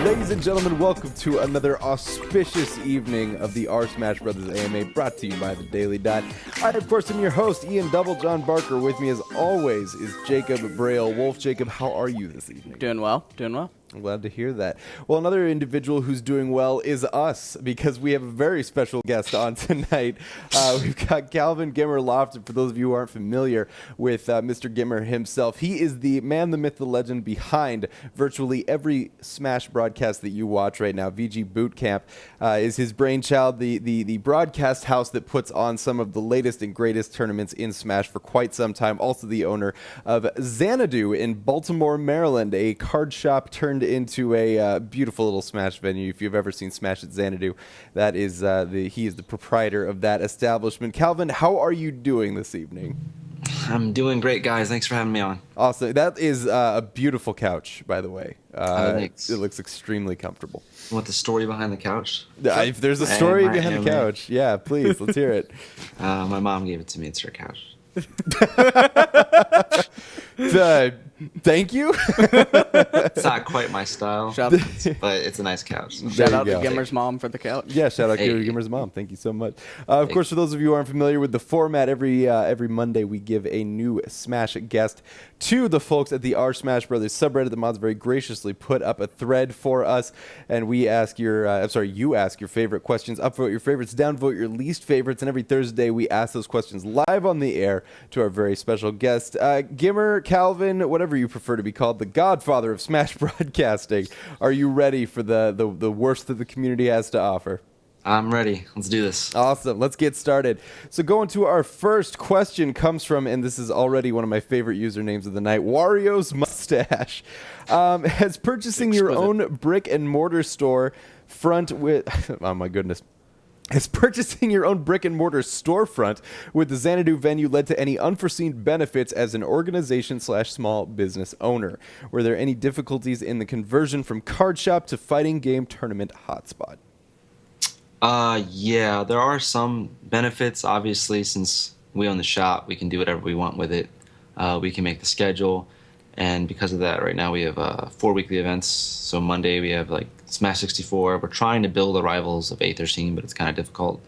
Ladies and gentlemen, welcome to another auspicious evening of the SmashBros AMA, brought to you by the Daily Dot. I, of course, am your host, Ian Double John Barker. With me, as always, is Jacob Braille Wolf. Jacob, how are you this evening? Doing well, doing well. I'm glad to hear that. Well, another individual who's doing well is us, because we have a very special guest on tonight. We've got Calvin Gimr Lofton. For those of you who aren't familiar with Mr. Gimr himself, he is the man, the myth, the legend behind virtually every Smash broadcast that you watch right now. VGBootCamp is his brainchild, the broadcast house that puts on some of the latest and greatest tournaments in Smash for quite some time. Also the owner of Xanadu in Baltimore, Maryland, a card shop turned into a beautiful little Smash venue. If you've ever seen Smash at Xanadu, that is he is the proprietor of that establishment. Calvin, how are you doing this evening? I'm doing great, guys. Thanks for having me on. Awesome. That is a beautiful couch, by the way. Thanks. It looks extremely comfortable. You want the story behind the couch? If there's a story behind the couch, yeah, please, let's hear it. My mom gave it to me. It's her couch. Thank you. It's not quite my style, but it's a nice couch. Shout out to Gimr's mom for the couch. Yeah, shout out to Gimr's mom. Thank you so much. Of course, for those of you who aren't familiar with the format, every Monday we give a new Smash guest to the folks at the SmashBros subreddit. The mods very graciously put up a thread for us, and we ask you ask your favorite questions, upvote your favorites, downvote your least favorites, and every Thursday we ask those questions live on the air to our very special guest, Gimr, Calvin, whatever you prefer to be called, the godfather of Smash broadcasting. Are you ready for the worst that the community has to offer? I'm ready. Let's do this. Awesome. Let's get started. So going to our first question comes from, and this is already one of my favorite usernames of the night, Wario's Mustache. Has purchasing your own brick and mortar store front with, oh my goodness. Has purchasing your own brick-and-mortar storefront with the Xanadu venue led to any unforeseen benefits as an organization/small business owner? Were there any difficulties in the conversion from card shop to fighting game tournament hotspot? Yeah, there are some benefits. Obviously, since we own the shop, we can do whatever we want with it. We can make the schedule, and because of that, right now we have 4 weekly events. So Monday we have like Smash 64. We're trying to build the rivals of Aether scene, but it's kind of difficult.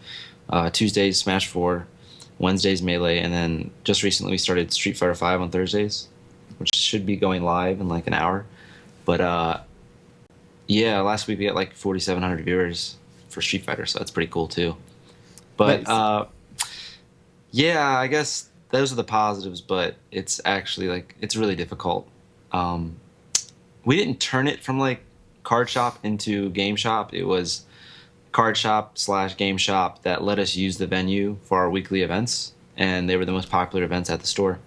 Tuesdays, Smash 4. Wednesdays, Melee. And then just recently we started Street Fighter 5 on Thursdays, which should be going live in like an hour. But yeah, last week we got like 4,700 viewers for Street Fighter, so that's pretty cool too. But nice. Yeah, I guess those are the positives, but it's actually like, it's really difficult. We didn't turn it from like card shop into game shop. It was card shop / game shop that let us use the venue for our weekly events, and they were the most popular events at the store.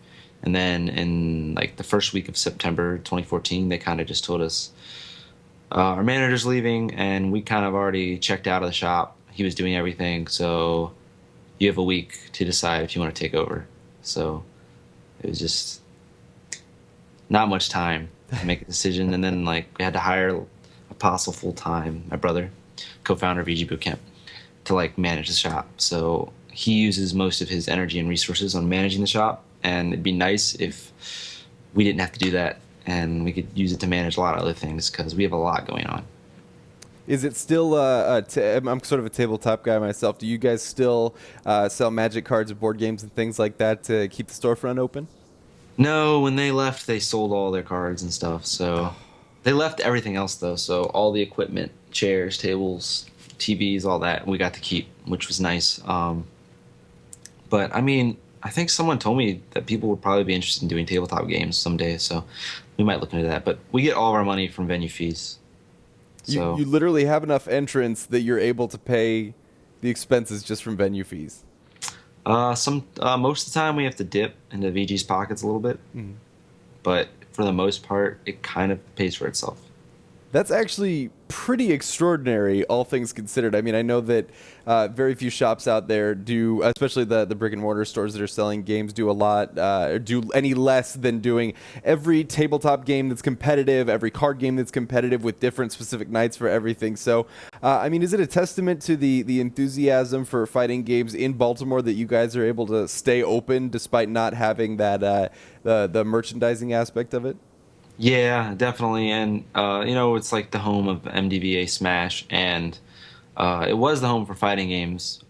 And then in like the first week of September 2014, they kind of just told us our manager's leaving, and we kind of already checked out of the shop. He was doing everything, so you have a week to decide if you want to take over. So it was just not much time to make a decision. And then like we had to hire Apostle full-time, my brother, co-founder of VGBootCamp, to like manage the shop. So he uses most of his energy and resources on managing the shop, and it'd be nice if we didn't have to do that and we could use it to manage a lot of other things, because we have a lot going on. Is it still I'm sort of a tabletop guy myself. Do you guys still sell Magic cards and board games and things like that to keep the storefront open? No, when they left, they sold all their cards and stuff, so they left everything else, though, so all the equipment, chairs, tables, TVs, all that, we got to keep, which was nice. But, I mean, I think someone told me that people would probably be interested in doing tabletop games someday, so we might look into that. But we get all of our money from venue fees. So you literally have enough entrants that you're able to pay the expenses just from venue fees? Most of the time we have to dip into VG's pockets a little bit, but for the most part, it kind of pays for itself. That's actually pretty extraordinary, all things considered. I mean, I know that very few shops out there do, especially the brick and mortar stores that are selling games, do a lot, do any less than doing every tabletop game that's competitive, every card game that's competitive with different specific nights for everything. So, I mean, is it a testament to the enthusiasm for fighting games in Baltimore that you guys are able to stay open despite not having that the merchandising aspect of it? Yeah, definitely. And, it's like the home of MDVA Smash. And it was the home for fighting games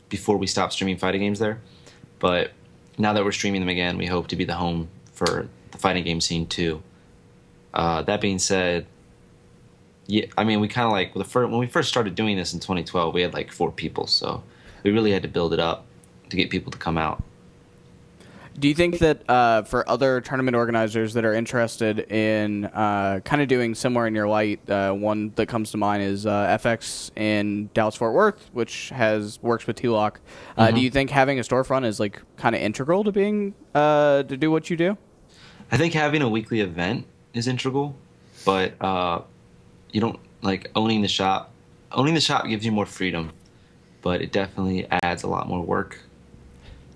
before we stopped streaming fighting games there. But now that we're streaming them again, we hope to be the home for the fighting game scene too. That being said, yeah, I mean, we kind of like when we first started doing this in 2012, we had like 4 people, so we really had to build it up to get people to come out. Do you think that for other tournament organizers that are interested in kind of doing similar in your light, one that comes to mind is FX in Dallas-Fort Worth, which works with T-Lock. Do you think having a storefront is like kind of integral to being to do what you do? I think having a weekly event is integral, but you don't like owning the shop. Owning the shop gives you more freedom, but it definitely adds a lot more work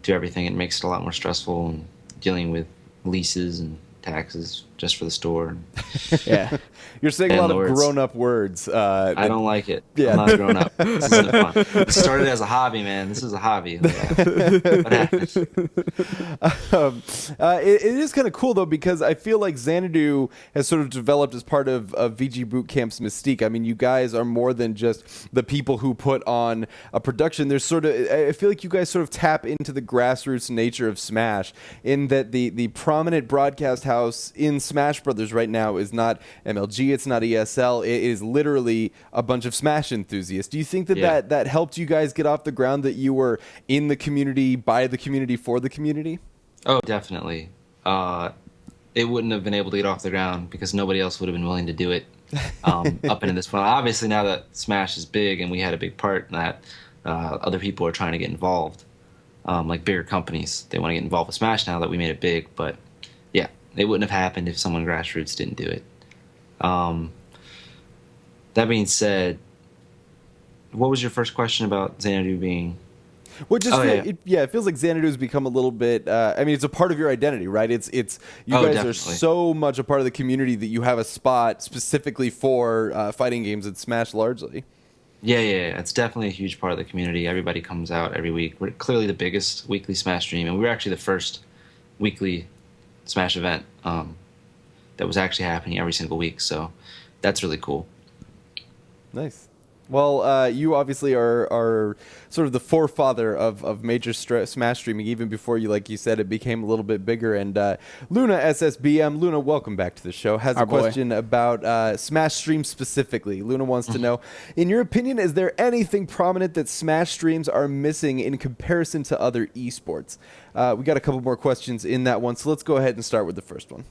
to everything. It makes it a lot more stressful and dealing with leases and taxes just for the store. Yeah. You're saying a lot of grown-up words. I don't like it. Yeah. I'm not grown up. This isn't fun. It started as a hobby, man. This is a hobby. What happens? It is kind of cool, though, because I feel like Xanadu has sort of developed as part of VGBootCamp's mystique. I mean, you guys are more than just the people who put on a production. There's I feel like you guys sort of tap into the grassroots nature of Smash, in that the prominent broadcast house in Smash Brothers right now is not MLG, it's not ESL, it is literally a bunch of Smash enthusiasts. Do you think that helped you guys get off the ground, that you were in the community, by the community, for the community? Oh, definitely. It wouldn't have been able to get off the ground because nobody else would have been willing to do it up into this point. Obviously, now that Smash is big and we had a big part in that, other people are trying to get involved. Like bigger companies, they want to get involved with Smash now that we made it big. But yeah, it wouldn't have happened if someone grassroots didn't do it. That being said, what was your first question about Xanadu being? Well, it feels like Xanadu has become a little bit. I mean, it's a part of your identity, right? You guys definitely are so much a part of the community that you have a spot specifically for fighting games at Smash, largely. Yeah, it's definitely a huge part of the community. Everybody comes out every week. We're clearly the biggest weekly Smash stream, and we were actually the first weekly Smash event that was actually happening every single week. So that's really cool. Nice. Well, you obviously are sort of the forefather of major Smash streaming, even before you, like you said, it became a little bit bigger. And Luna SSBM, Luna, welcome back to the show, has a question about Smash streams specifically. Luna wants to know, in your opinion, is there anything prominent that Smash streams are missing in comparison to other esports? We got a couple more questions in that one, so let's go ahead and start with the first one.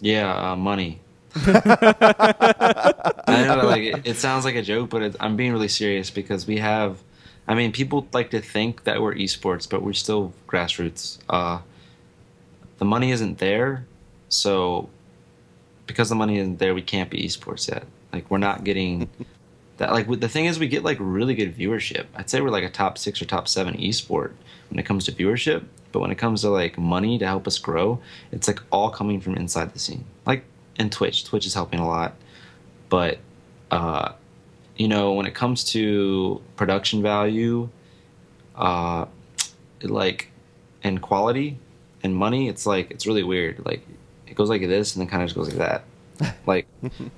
Yeah, money. I know, like it sounds like a joke, but I'm being really serious because we have. I mean, people like to think that we're esports, but we're still grassroots. The money isn't there, so because the money isn't there, we can't be esports yet. Like we're not getting that. Like the thing is, we get like really good viewership. I'd say we're like a top 6 or top 7 esport when it comes to viewership, but when it comes to like money to help us grow, it's like all coming from inside the scene. Like. And Twitch is helping a lot, but when it comes to production value, and quality and money, it's really weird. Like it goes like this and then kind of just goes like that. Like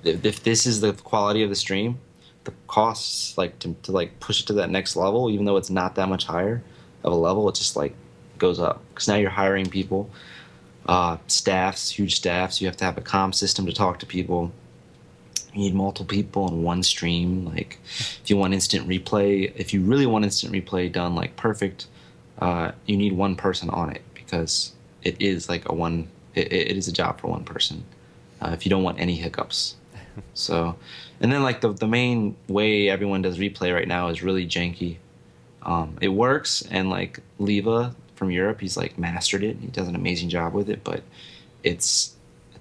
if this is the quality of the stream, the costs like to like push it to that next level, even though it's not that much higher of a level, it just like goes up because now you're hiring people. Huge staffs. You have to have a comm system to talk to people. You need multiple people on one stream. Like, if you want instant replay, if you really want instant replay done like perfect, you need one person on it because it is like it is a job for one person. If you don't want any hiccups. So, and then like the main way everyone does replay right now is really janky. It works, and like Leva from Europe, he's like mastered it. He does an amazing job with it, but it's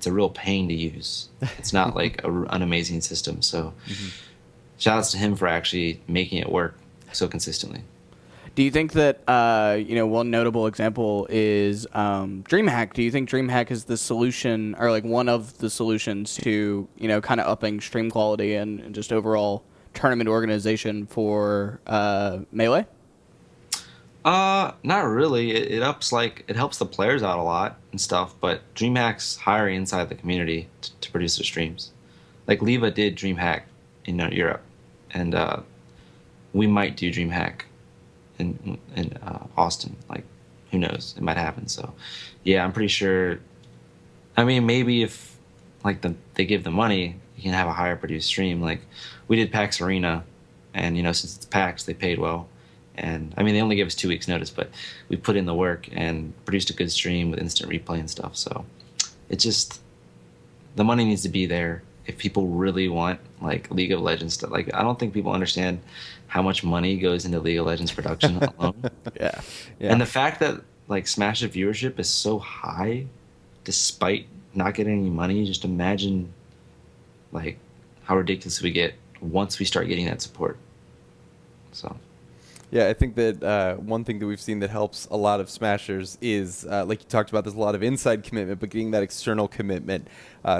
a real pain to use. It's not like an amazing system. So shout outs to him for actually making it work so consistently. Do you think that one notable example is DreamHack? Do you think DreamHack is the solution, or like one of the solutions to kind of upping stream quality and just overall tournament organization for Melee? Not really. It helps the players out a lot and stuff, but DreamHack's hiring inside the community to produce their streams. Like Leva did DreamHack in Europe, and we might do DreamHack in Austin. Like, who knows? It might happen. So, yeah, I'm pretty sure. I mean, maybe if like they give the money, you can have a higher produced stream. Like we did PAX Arena, and since it's PAX, they paid well. And I mean, they only gave us 2 weeks notice, but we put in the work and produced a good stream with instant replay and stuff. So it's just the money needs to be there if people really want like League of Legends stuff. Like I don't think people understand how much money goes into League of Legends production alone. Yeah. And the fact that like Smash's viewership is so high despite not getting any money, just imagine like how ridiculous we get once we start getting that support. So Yeah, I think that one thing that we've seen that helps a lot of Smashers is, like you talked about, there's a lot of inside commitment, but getting that external commitment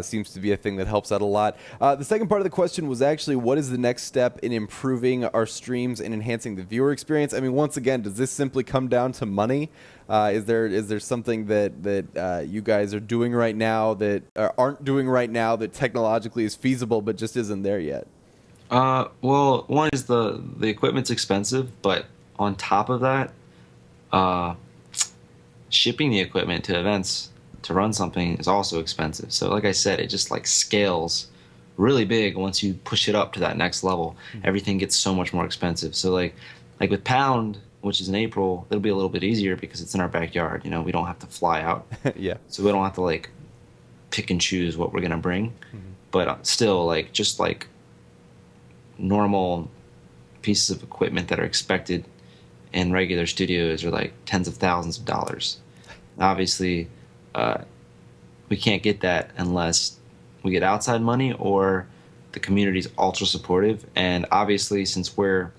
seems to be a thing that helps out a lot. The second part of the question was actually, what is the next step in improving our streams and enhancing the viewer experience? I mean, once again, does this simply come down to money? Is there something that you guys are doing right now that aren't doing right now that technologically is feasible but just isn't there yet? Well, one is the equipment's expensive, but on top of that, shipping the equipment to events to run something is also expensive. So like I said, it just like scales really big once you push it up to that next level. Mm-hmm. Everything gets so much more expensive. So like with Pound, which is in April, it'll be a little bit easier because it's in our backyard. We don't have to fly out. Yeah. So we don't have to like pick and choose what we're gonna bring. Mm-hmm. But still, like just like normal pieces of equipment that are expected in regular studios are like tens of thousands of dollars. Obviously, we can't get that unless we get outside money or the community's ultra supportive. And obviously, since we're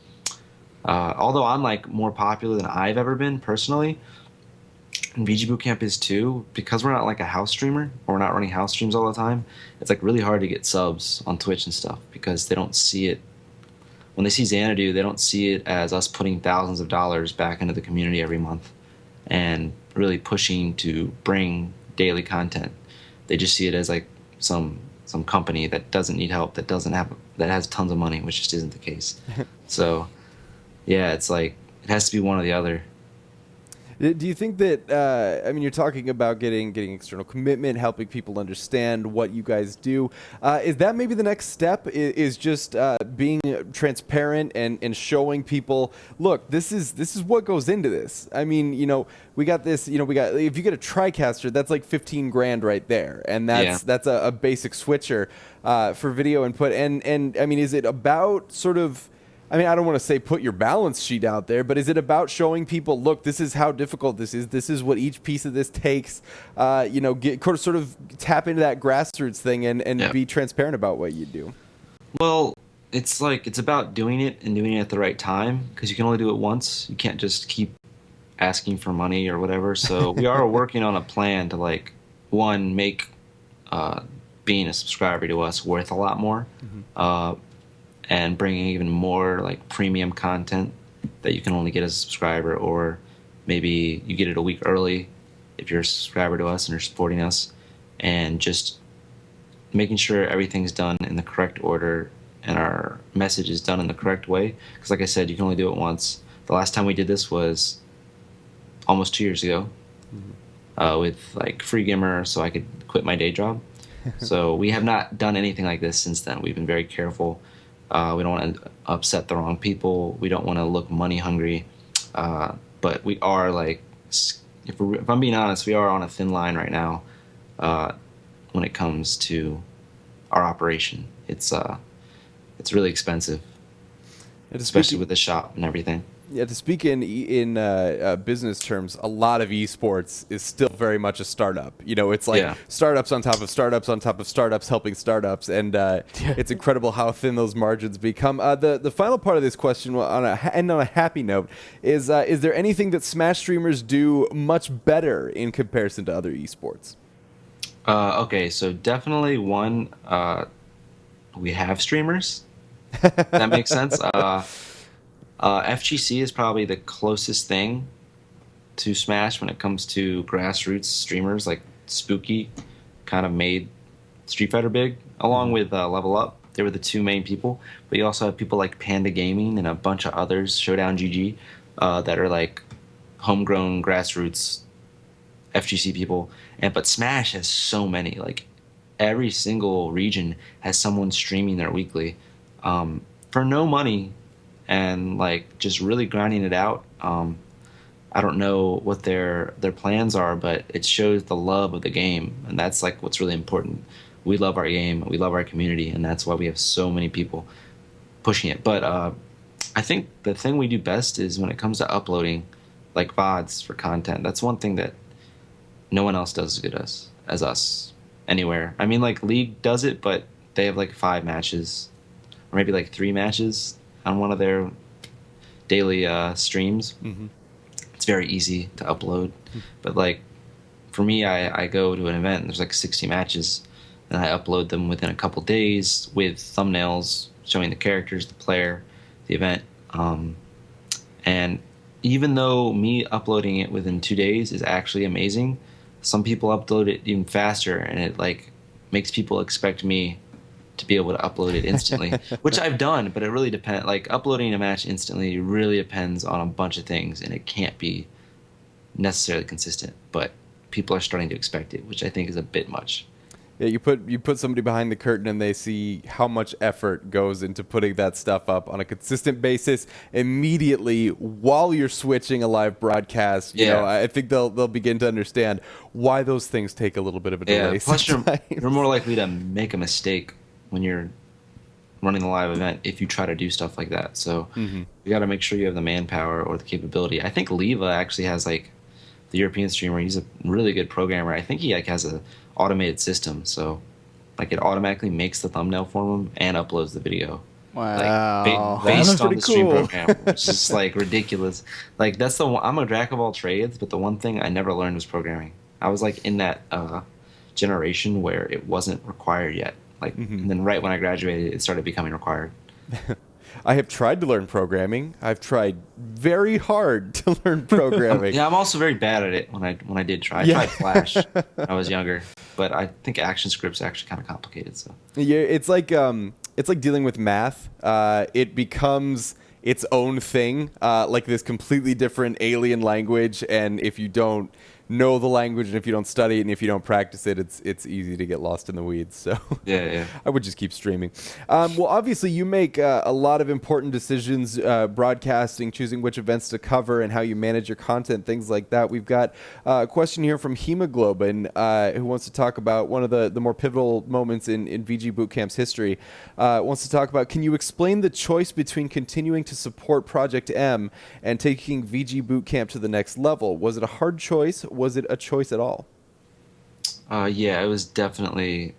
although I'm like more popular than I've ever been personally, and VGBootCamp is too, because we're not like a house streamer or we're not running house streams all the time, it's like really hard to get subs on Twitch and stuff because they don't see it. When they see Xanadu, they don't see it as us putting thousands of dollars back into the community every month and really pushing to bring daily content. They just see it as like some company that doesn't need help, that has tons of money, which just isn't the case. So yeah, it's like it has to be one or the other. Do you think that, I mean, you're talking about getting external commitment, helping people understand what you guys do. Is that maybe the next step, is just being transparent and showing people, look, this is what goes into this. I mean, we got this, if you get a TriCaster, that's like 15 grand right there. And that's a basic switcher for video input. And I mean, is it about sort of, I mean, I don't want to say put your balance sheet out there, but is it about showing people, look, this is how difficult this is. This is what each piece of this takes. Sort of tap into that grassroots thing and be transparent about what you do. Well, it's about doing it and doing it at the right time because you can only do it once. You can't just keep asking for money or whatever. So we are working on a plan to make being a subscriber to us worth a lot more. Mm-hmm. And bringing even more like premium content that you can only get as a subscriber, or maybe you get it a week early if you're a subscriber to us and you're supporting us, and just making sure everything's done in the correct order and our message is done in the correct way. Because like I said, you can only do it once. The last time we did this was almost 2 years ago. Mm-hmm. With like free Gimr so I could quit my day job. So we have not done anything like this since then. We've been very careful. We don't want to upset the wrong people. We don't want to look money hungry. But we are like, if I'm being honest, we are on a thin line right now when it comes to our operation. It's really expensive, especially with the shop and everything. Yeah, to speak in business terms, a lot of esports is still very much a startup. It's like startups on top of startups on top of startups helping startups, and it's incredible how thin those margins become. The final part of this question, on a happy note, is there anything that Smash streamers do much better in comparison to other esports? Okay, so definitely one, we have streamers. That makes sense. FGC is probably the closest thing to Smash when it comes to grassroots streamers. Like Spooky kind of made Street Fighter big, along with Level Up. They were the two main people. But you also have people like Panda Gaming and a bunch of others, Showdown GG, that are like homegrown grassroots FGC people. But Smash has so many. Like every single region has someone streaming their weekly for no money, and like just really grinding it out. I don't know what their plans are, but it shows the love of the game, and that's like what's really important. We love our game, we love our community, and that's why we have so many people pushing it. But I think the thing we do best is when it comes to uploading like VODs for content. That's one thing that no one else does as good as us anywhere. I mean, like League does it, but they have like 5 matches or maybe like 3 matches on one of their daily streams. Mm-hmm. It's very easy to upload. But like for me, I go to an event and there's like 60 matches, and I upload them within a couple days with thumbnails showing the characters, the player, the event. And even though me uploading it within 2 days is actually amazing, some people upload it even faster, and it like makes people expect me to be able to upload it instantly, which I've done, but it really depends. Like uploading a match instantly really depends on a bunch of things, and it can't be necessarily consistent, but people are starting to expect it, which I think is a bit much. Yeah, you put somebody behind the curtain and they see how much effort goes into putting that stuff up on a consistent basis immediately while you're switching a live broadcast. You know, I think they'll begin to understand why those things take a little bit of a delay. Plus you're more likely to make a mistake when you're running the live event if you try to do stuff like that. So you got to make sure you have the manpower or the capability. I think Leva actually has like the European streamer. He's a really good programmer. I think he like has a automated system, so like it automatically makes the thumbnail for him and uploads the video. Wow, like, based on the stream cool. program, which is like ridiculous. Like that's the one, I'm a jack of all trades, but the one thing I never learned was programming. I was like in that generation where it wasn't required yet. Like, and then right when I graduated, it started becoming required. I have tried to learn programming. I've tried very hard to learn programming. Yeah, I'm also very bad at it when I did try. I tried Flash when I was younger, but I think ActionScript's actually kind of complicated. So Yeah, it's like dealing with math. It becomes its own thing, like this completely different alien language. And if you don't know the language, and if you don't study it, and if you don't practice it, it's easy to get lost in the weeds. So yeah. I would just keep streaming. Well, obviously you make a lot of important decisions, broadcasting, choosing which events to cover, and how you manage your content, things like that. We've got a question here from Hemoglobin, who wants to talk about one of the more pivotal moments in VGBootCamps history. Wants to talk about, can you explain the choice between continuing to support Project M and taking VGBootCamp to the next level? Was it a hard choice? Was it a choice at all? Yeah, it was definitely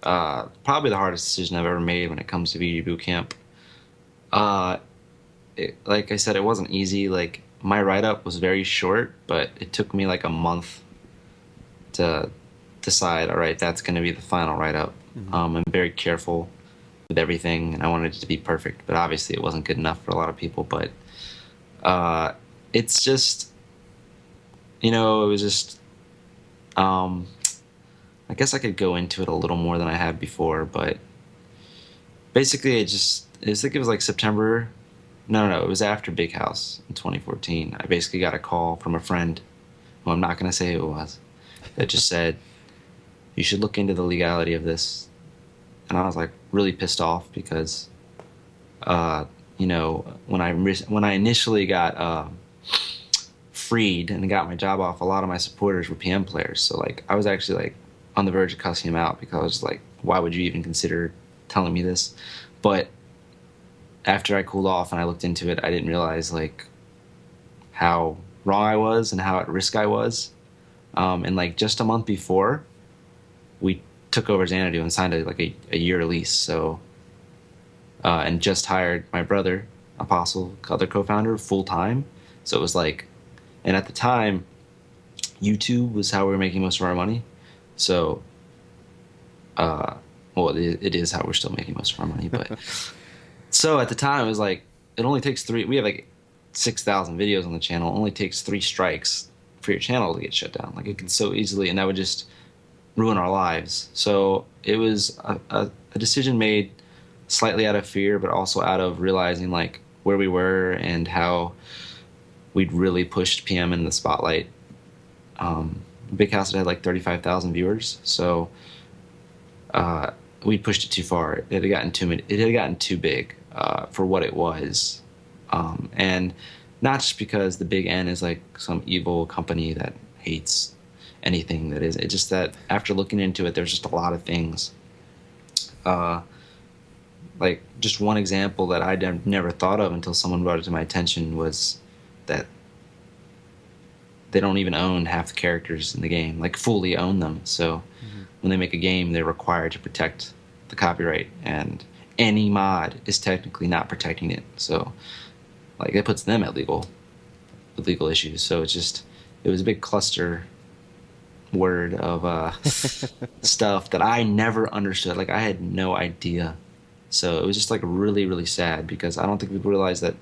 probably the hardest decision I've ever made when it comes to VGBootCamp. Like I said, it wasn't easy. Like my write-up was very short, but it took me like a month to decide, all right, that's going to be the final write-up. I'm very careful with everything, and I wanted it to be perfect, but obviously it wasn't good enough for a lot of people. But it's just, you know, it was just, I guess I could go into it a little more than I have before, but basically it was like September. No, it was after Big House in 2014. I basically got a call from a friend, who I'm not going to say who it was, that just said, you should look into the legality of this. And I was like really pissed off because, you know, when I initially got freed and got my job off, a lot of my supporters were PM players. So like I was actually like on the verge of cussing him out, because I was like, why would you even consider telling me this? But after I cooled off and I looked into it, I didn't realize like how wrong I was and how at risk I was. And like just a month before, we took over Xanadu and signed a year lease. So and just hired my brother Apostle, other co-founder, full time. So it was like, and at the time, YouTube was how we were making most of our money. So, well, it is how we're still making most of our money. But so at the time, it was like, it only takes we have like 6,000 videos on the channel. It only takes 3 strikes for your channel to get shut down. Like, it can so easily, and that would just ruin our lives. So it was a decision made slightly out of fear, but also out of realizing like where we were and how we'd really pushed PM in the spotlight. Big House had like 35,000 viewers, so we pushed it too far. It had gotten too big for what it was, and not just because the Big N is like some evil company that hates anything that is. It's just that after looking into it, there's just a lot of things. Like, just one example that I never thought of until someone brought it to my attention was that they don't even own half the characters in the game, like fully own them. So when they make a game, they're required to protect the copyright, and any mod is technically not protecting it. So like, it puts them at legal issues. So it was a big cluster word of stuff that I never understood. Like, I had no idea. So it was just like really, really sad, because I don't think people realize that,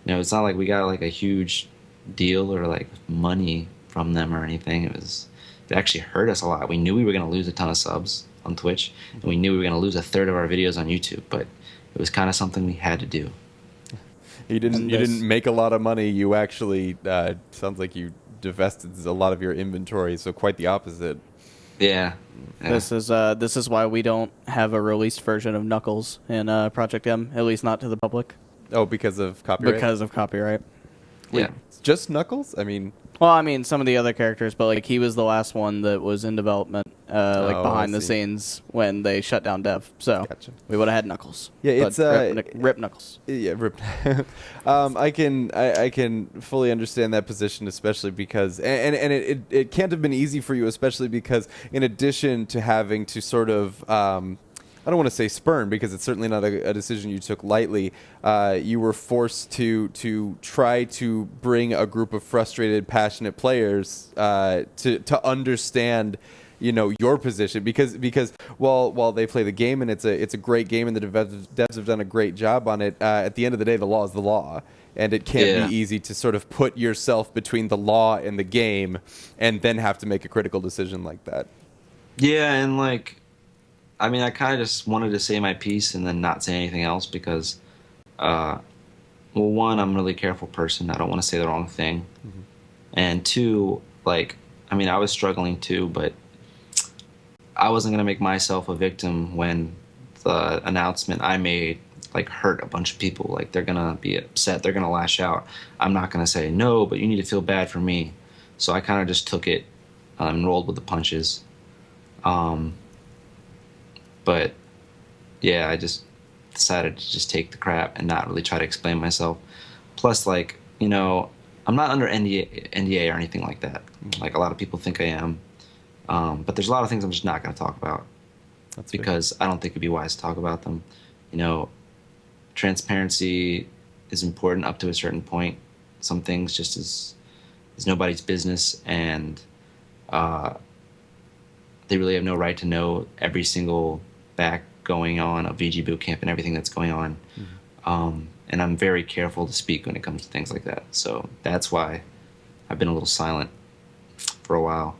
you know, it's not like we got like a huge deal or like money from them or anything. It actually hurt us a lot. We knew we were going to lose a ton of subs on Twitch, and we knew we were going to lose a third of our videos on YouTube, but it was kind of something we had to do. You didn't make a lot of money. You actually sounds like you divested a lot of your inventory, so quite the opposite. Yeah. This is why we don't have a released version of Knuckles in Project M, at least not to the public. Oh, because of copyright? Because of copyright. Wait, Yeah. just Knuckles? I mean... Well, I mean, some of the other characters, but like he was the last one that was in development, like behind the scenes when they shut down dev. So Gotcha. we would have had Knuckles. Yeah, But it's rip Knuckles. Yeah, rip. I can fully understand that position, especially because it can't have been easy for you, especially because in addition to having to sort of I don't want to say spurn, because it's certainly not a decision you took lightly. You were forced to try to bring a group of frustrated, passionate players to understand, you know, your position, because while they play the game and it's a great game and the devs have done a great job on it, at the end of the day, the law is the law. And it can't be easy to sort of put yourself between the law and the game and then have to make a critical decision like that. Yeah, and like, I mean, I kind of just wanted to say my piece and then not say anything else because, well, one, I'm a really careful person. I don't want to say the wrong thing. Mm-hmm. And two, like, I mean, I was struggling too, but I wasn't going to make myself a victim when the announcement I made, like, hurt a bunch of people. Like, they're going to be upset. They're going to lash out. I'm not going to say, no, but you need to feel bad for me. So I kind of just took it and rolled with the punches. But yeah, I just decided to just take the crap and not really try to explain myself. Plus, like, you know, I'm not under NDA or anything like that. Like a lot of people think I am. But there's a lot of things I'm just not going to talk about. That's because fair. I don't think it'd be wise to talk about them. You know, transparency is important up to a certain point. Some things just is nobody's business, and they really have no right to know every single back going on of VGBootCamp and everything that's going on. Mm-hmm. And I'm very careful to speak when it comes to things like that. So that's why I've been a little silent for a while.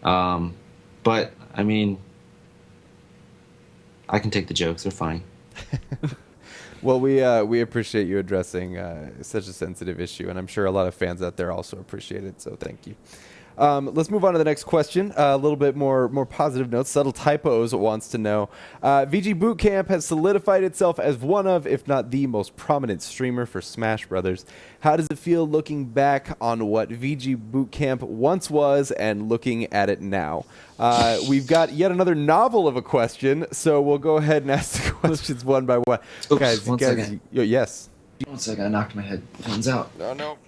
But I mean, I can take the jokes; they're funny. Well, we appreciate you addressing such a sensitive issue, and I'm sure a lot of fans out there also appreciate it. So thank you. Let's move on to the next question. A little bit more positive notes. Subtle Typos wants to know, VGBootCamp has solidified itself as one of, if not the most prominent streamer for Smash Brothers. How does it feel looking back on what VGBootCamp once was and looking at it now? We've got yet another novel of a question, so we'll go ahead and ask the questions one by one. Oops, guys, one second. Yes. 1 second, I knocked my headphones out. No.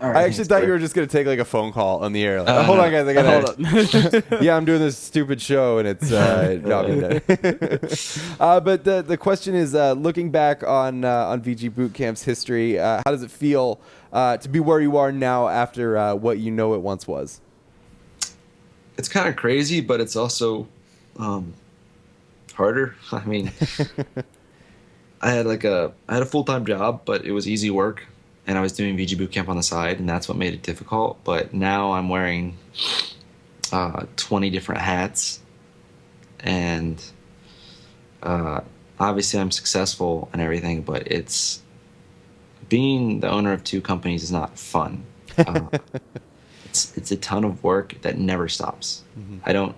Right, I actually thought you were just going to take like a phone call on the air. Like, hold on, guys. I got to hold up. Yeah, I'm doing this stupid show, and it's not me. But the question is, looking back on VGBootCamp's history, how does it feel to be where you are now after what you know it once was? It's kind of crazy, but it's also harder. I mean, I had a full-time job, but it was easy work, and I was doing VG Bootcamp on the side, and that's what made it difficult. But now I'm wearing 20 different hats, and obviously I'm successful and everything, but it's being the owner of two companies is not fun. It's a ton of work that never stops. Mm-hmm. I don't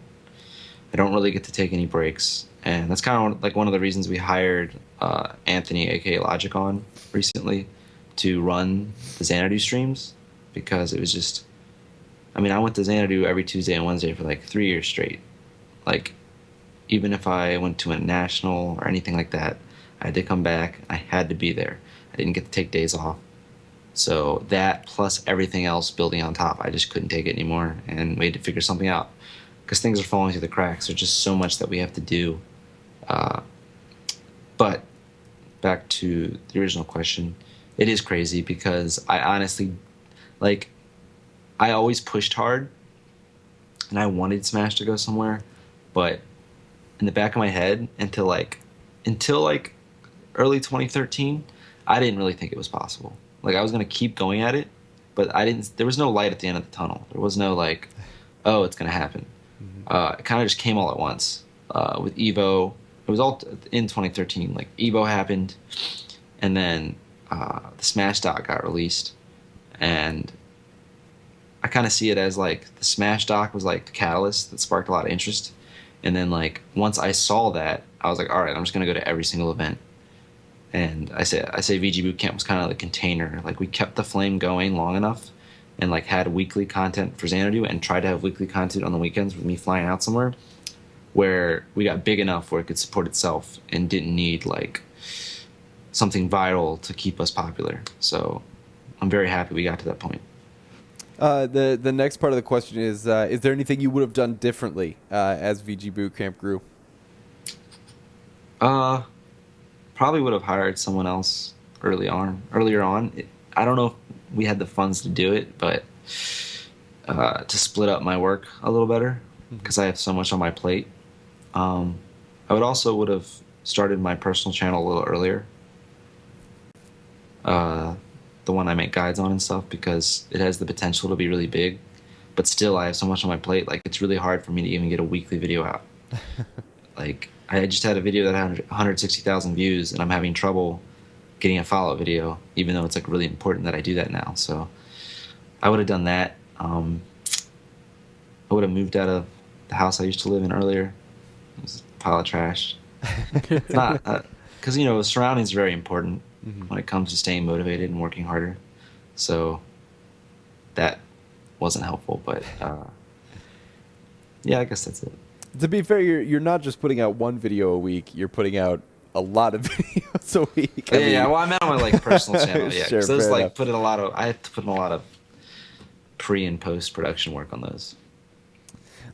really get to take any breaks, and that's kind of like one of the reasons we hired Anthony, aka Logic, on recently to run the Xanadu streams, because it was just, I mean, I went to Xanadu every Tuesday and Wednesday for like 3 years straight. Like, even if I went to a national or anything like that, I had to come back. I had to be there. I didn't get to take days off. So that plus everything else building on top, I just couldn't take it anymore, and we had to figure something out because things are falling through the cracks. There's just so much that we have to do. But back to the original question, it is crazy because I honestly, like, I always pushed hard and I wanted Smash to go somewhere, but in the back of my head until early 2013, I didn't really think it was possible. Like, I was going to keep going at it, but there was no light at the end of the tunnel. There was no like, oh, it's going to happen. Mm-hmm. It kind of just came all at once. With Evo, it was all in 2013. Like, Evo happened, and then the Smash doc got released, and I kind of see it as like the Smash doc was like the catalyst that sparked a lot of interest. And then, like, once I saw that, I was like, all right, I'm just going to go to every single event. And I say VGBootCamp was kind of the container. Like, we kept the flame going long enough and, like, had weekly content for Xanadu and tried to have weekly content on the weekends with me flying out somewhere, where we got big enough where it could support itself and didn't need, like, something viral to keep us popular. So I'm very happy we got to that point. The next part of the question is there anything you would have done differently as VG Bootcamp grew? Probably would have hired someone else earlier on. I don't know if we had the funds to do it, but to split up my work a little better, because I have so much on my plate. I would have started my personal channel a little earlier. The one I make guides on and stuff, because it has the potential to be really big, but still I have so much on my plate. Like, it's really hard for me to even get a weekly video out. Like, I just had a video that had 160,000 views, and I'm having trouble getting a follow-up video, even though it's like really important that I do that now. So I would have done that. I would have moved out of the house I used to live in earlier. It was a pile of trash. It's not, because, you know, surroundings are very important when it comes to staying motivated and working harder. So that wasn't helpful, but yeah, I guess that's it. To be fair, you're not just putting out one video a week. You're putting out a lot of videos a week. Yeah. Well, I meant on my like personal channel. Yeah, Sure, because those like enough. I have to put in a lot of pre and post production work on those.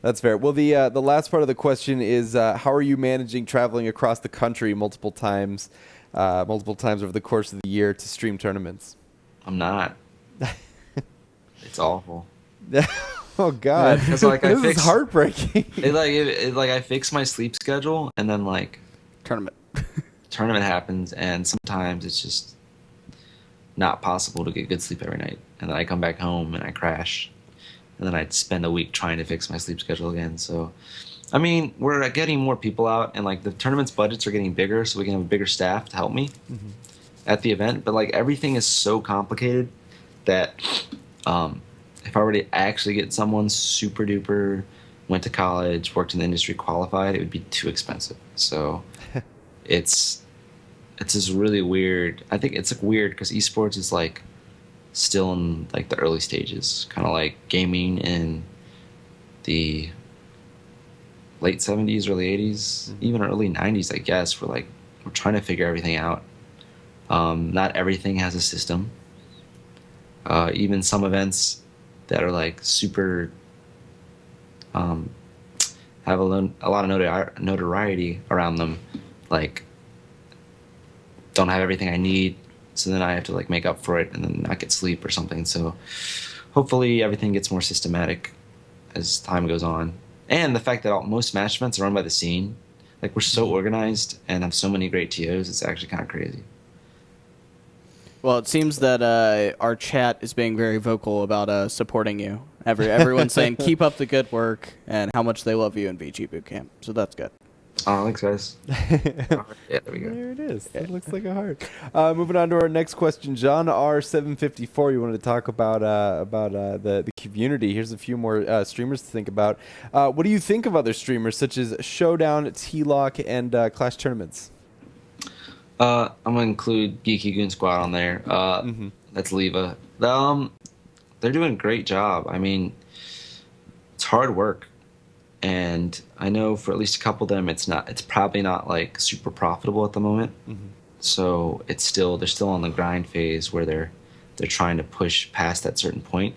That's fair. Well, the last part of the question is how are you managing traveling across the country multiple times over the course of the year to stream tournaments? I'm not. It's awful. Oh God, It's like this is heartbreaking. I fix my sleep schedule, and then like Tournament. tournament happens, and sometimes it's just not possible to get good sleep every night. And then I come back home and I crash, and then I'd spend a week trying to fix my sleep schedule again. So, I mean, we're getting more people out, and like the tournament's budgets are getting bigger, so we can have a bigger staff to help me at the event. But like everything is so complicated that if I were to actually get someone super duper, went to college, worked in the industry, qualified, it would be too expensive. So it's just really weird. I think it's like weird because esports is like still in like the early stages, kind of like gaming in the late 70s, early 80s, even early 90s, I guess. We're trying to figure everything out. Not everything has a system. Even some events that are like super have a lot of notoriety around them, like don't have everything I need, so then I have to like make up for it and then not get sleep or something. So hopefully everything gets more systematic as time goes on. And the fact that most Smash events are run by the scene, Like, we're so organized and have so many great TOs. It's actually kind of crazy. Well, it seems that our chat is being very vocal about supporting you. Everyone's saying keep up the good work and how much they love you in VG Bootcamp. So that's good. Oh, thanks, guys. Yeah, there we go. There it is. It looks like a heart. Moving on to our next question, John R754. You wanted to talk about the community. Here's a few more streamers to think about. What do you think of other streamers such as Showdown, T-Lock, and Clash Tournaments? I'm gonna include Geeky Goon Squad on there. That's Leva. They're doing a great job. I mean, it's hard work, and I know for at least a couple of them, it's probably not like super profitable at the moment. So they're still on the grind phase where they're trying to push past that certain point.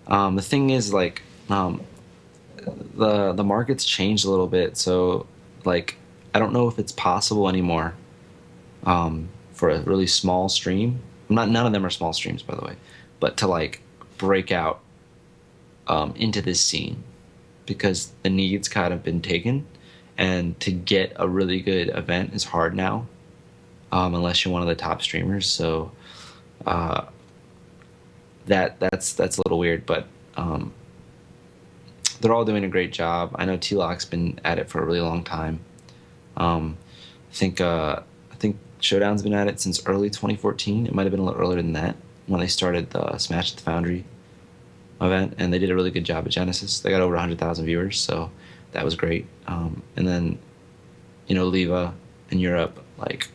The thing is, like, the market's changed a little bit, so like I don't know if it's possible anymore. For a really small stream, none of them are small streams, by the way, but to like break out into this scene, because the needs kind of been taken, and to get a really good event is hard now, unless you're one of the top streamers. So that's a little weird, but they're all doing a great job. I know T-Lock's been at it for a really long time. I think Showdown's been at it since early 2014. It might have been a little earlier than that when they started the Smash at the Foundry event, and they did a really good job at Genesis. They got over 100,000 viewers, so that was great. And then, Leva in Europe, like,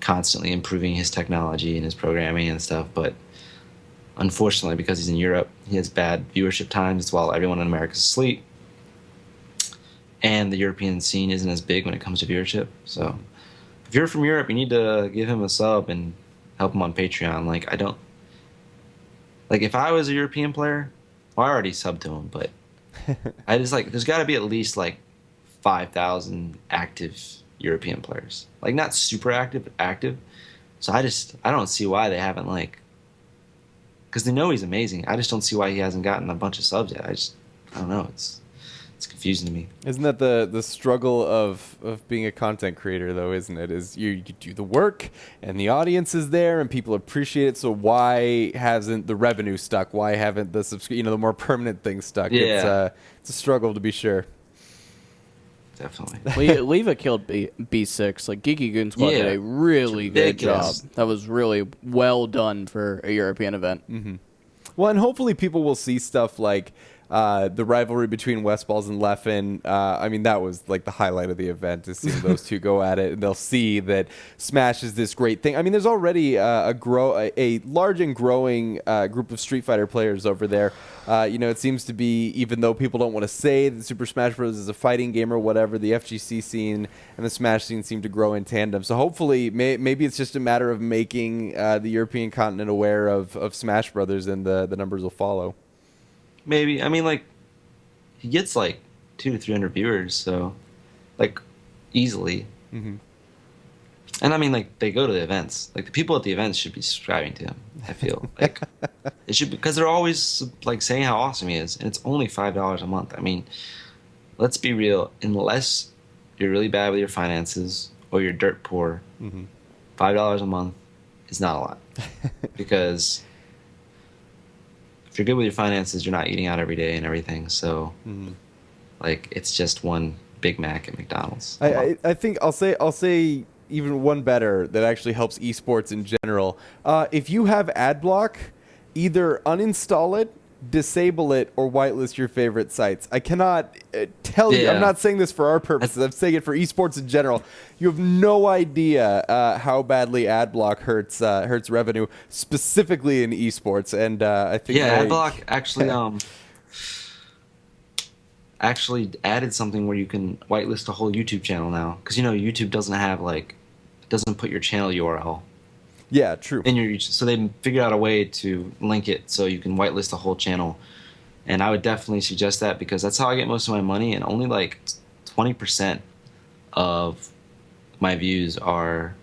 constantly improving his technology and his programming and stuff, but unfortunately, because he's in Europe, he has bad viewership times while everyone in America's asleep, and the European scene isn't as big when it comes to viewership, so if you're from Europe, you need to give him a sub and help him on Patreon. Like, if I was a European player, well, I already subbed to him, but I just, like, there's got to be at least, like, 5,000 active European players. Like, not super active, but active. So I don't see why they haven't, like, because they know he's amazing. I just don't see why he hasn't gotten a bunch of subs yet. I don't know. It's confusing to me. Isn't that the struggle of being a content creator, though, isn't it? Is you do the work and the audience is there and people appreciate it, so why hasn't the revenue stuck? Why haven't the more permanent things stuck? Yeah. It's a struggle, to be sure. Definitely. Leva killed B6. Like, Geeky Goon Squad did a really good job. That was really well done for a European event. Well, and hopefully people will see stuff like the rivalry between Westballs and Leffen. I mean, that was like the highlight of the event, is seeing those two go at it, and they'll see that Smash is this great thing. I mean, there's already a large and growing group of Street Fighter players over there. It seems to be, even though people don't want to say that Super Smash Bros. Is a fighting game or whatever, the FGC scene and the Smash scene seem to grow in tandem. So hopefully, maybe it's just a matter of making the European continent aware of Smash Brothers, and the numbers will follow. Maybe. I mean, like, he gets like 200 to 300 viewers, so, like, easily. And I mean, like, they go to the events. Like, the people at the events should be subscribing to him, I feel. Like, it should be, because they're always, like, saying how awesome he is, and it's only $5 a month. I mean, let's be real. Unless you're really bad with your finances or you're dirt poor, $5 a month is not a lot. Because if you're good with your finances, you're not eating out every day and everything. So, like, it's just one Big Mac at McDonald's. I think I'll say even one better that actually helps esports in general. If you have ad block, either uninstall it, disable it, or whitelist your favorite sites. I cannot tell you. I'm not saying this for our purposes. I'm saying it for esports in general. You have no idea how badly ad block hurts revenue, specifically in esports. And I think ad block actually added something where you can whitelist a whole YouTube channel now, because YouTube doesn't put your channel URL. Yeah, true. So they figured out a way to link it so you can whitelist the whole channel, and I would definitely suggest that, because that's how I get most of my money, and only like 20% of my views are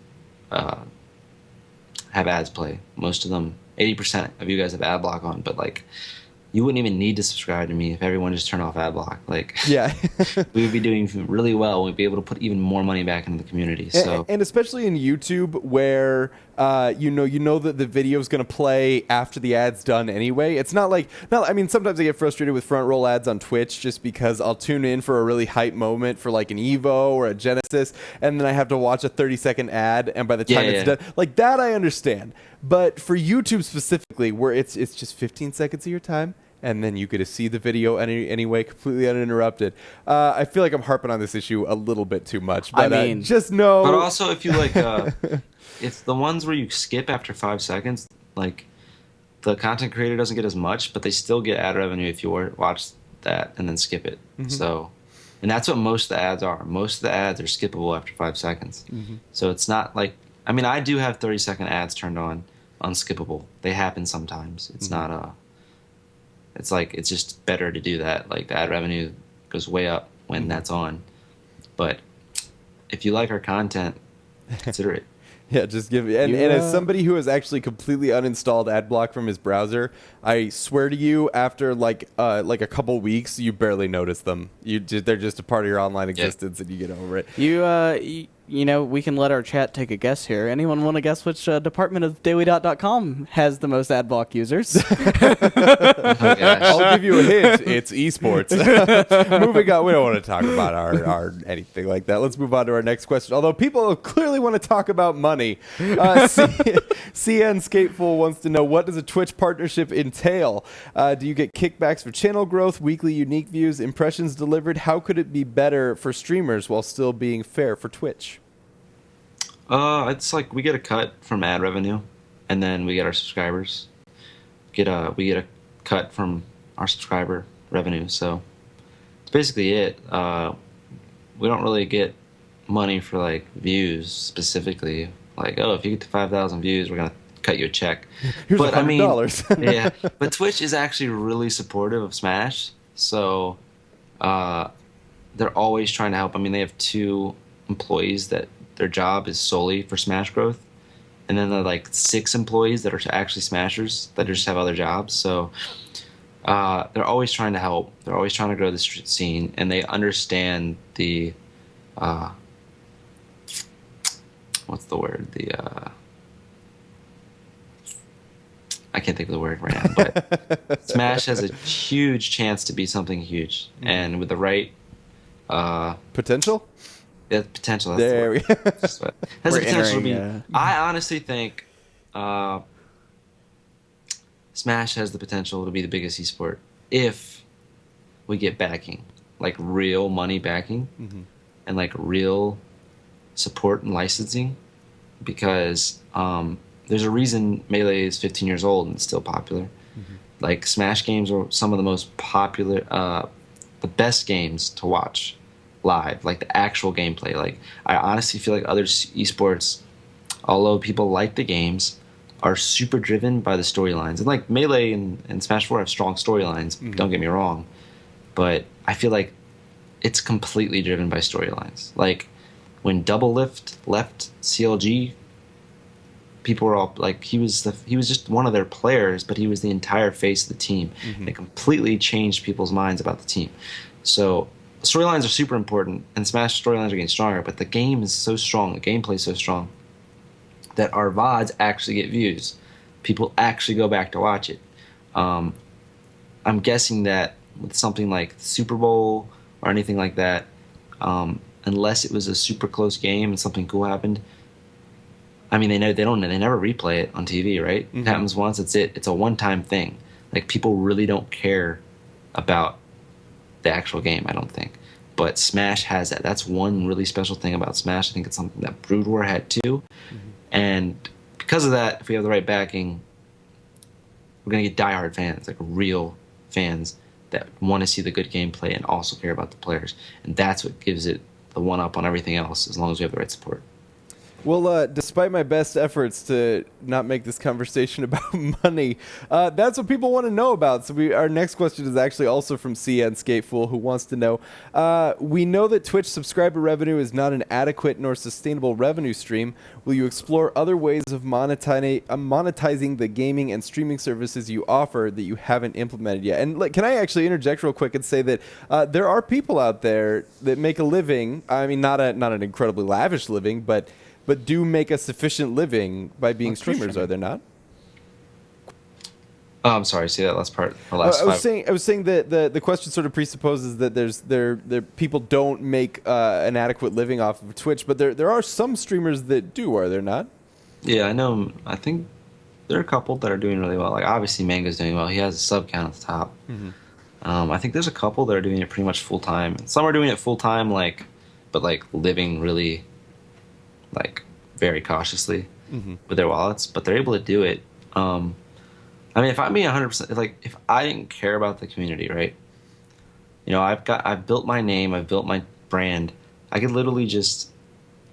have ads play. Most of them, 80% of you guys have ad block on, but like you wouldn't even need to subscribe to me if everyone just turned off ad block. Like, Yeah. we would be doing really well. We'd be able to put even more money back into the community. So, and especially in YouTube, where you know that the video is going to play after the ad's done anyway. It's not like I mean, sometimes I get frustrated with front roll ads on Twitch just because I'll tune in for a really hype moment for like an Evo or a Genesis, and then I have to watch a 30-second ad, and by the time it's done, like that I understand. But for YouTube specifically, where it's just 15 seconds of your time, and then you get to see the video anyway, completely uninterrupted. I feel like I'm harping on this issue a little bit too much, but I mean, just know. but also if you like, it's the ones where you skip after 5 seconds, like the content creator doesn't get as much, but they still get ad revenue if you watch that and then skip it. Mm-hmm. So, and that's what most of the ads are. Most of the ads are skippable after 5 seconds. Mm-hmm. So it's not like, I mean, I do have 30-second ads turned on, unskippable. They happen sometimes. It's not it's like, it's just better to do that. Like the ad revenue goes way up when that's on. But if you like our content, consider it. Yeah, just give me. And as somebody who has actually completely uninstalled AdBlock from his browser, I swear to you, after like a couple weeks, you barely notice them. They're just a part of your online existence, and you get over it. You know, we can let our chat take a guess here. Anyone want to guess which department of dailydot.com has the most AdBlock users? I'll give you a hint. It's eSports. Moving on. We don't want to talk about our anything like that. Let's move on to our next question. Although people clearly want to talk about money. CN Skateful wants to know, what does a Twitch partnership entail? Do you get kickbacks for channel growth, weekly unique views, impressions delivered? How could it be better for streamers while still being fair for Twitch? It's like we get a cut from ad revenue, and then we get our subscribers. We get a cut from our subscriber revenue. So that's basically it. We don't really get money for like views specifically. Like, oh, if you get to 5,000 views, we're gonna cut you a check. Here's but $100. I mean, yeah. But Twitch is actually really supportive of Smash, so they're always trying to help. I mean, they have 2 employees that their job is solely for Smash growth, and then they're like 6 employees that are actually Smashers that just have other jobs. So they're always trying to help. They're always trying to grow the scene, and they understand the what's the word? I can't think of the word right now, but Smash has a huge chance to be something huge, and with the right Potential? Yeah, potential. There we go. Has the potential to be. I honestly think Smash has the potential to be the biggest esport if we get backing, like real money backing, and like real support and licensing, because there's a reason Melee is 15 years old and it's still popular. Like Smash games are some of the most popular, the best games to watch live, like the actual gameplay. Like I honestly feel like other esports, although people like the games, are super driven by the storylines. And like Melee and Smash 4 have strong storylines, don't get me wrong, but I feel like it's completely driven by storylines. Like when Double Lift left CLG, people were all like, he was just one of their players, but he was the entire face of the team. It completely changed people's minds about the team. So storylines are super important, and Smash storylines are getting stronger, but the game is so strong, the gameplay is so strong, that our VODs actually get views. People actually go back to watch it. I'm guessing that with something like the Super Bowl or anything like that, unless it was a super close game and something cool happened, I mean, they never replay it on TV, right? It happens once, it's it. It's a one-time thing. Like, people really don't care about the actual game, I don't think. But Smash has that. That's one really special thing about Smash. I think it's something that Brood War had too. And because of that, if we have the right backing, we're going to get diehard fans, like real fans that want to see the good gameplay and also care about the players. And that's what gives it the one-up on everything else, as long as we have the right support. Well, despite my best efforts to not make this conversation about money, that's what people want to know about. So our next question is actually also from CN Skatefool, who wants to know, we know that Twitch subscriber revenue is not an adequate nor sustainable revenue stream. Will you explore other ways of monetizing the gaming and streaming services you offer that you haven't implemented yet? And can I actually interject real quick and say that there are people out there that make a living. I mean, not an incredibly lavish living, but do make a sufficient living by being streamers, are there not? Oh, I'm sorry. See that last part. The last I was saying that the question sort of presupposes that there people don't make an adequate living off of Twitch, but there are some streamers that do, are there not? Yeah, I know. I think there are a couple that are doing really well. Like obviously, Mango's doing well. He has a sub count at the top. Mm-hmm. I think there's a couple that are doing it pretty much full time. Some are doing it full time, but living really, very cautiously with their wallets. But they're able to do it. I mean, if I'm being 100%, if I didn't care about the community, right? You know, I've built my name, I've built my brand. I could literally just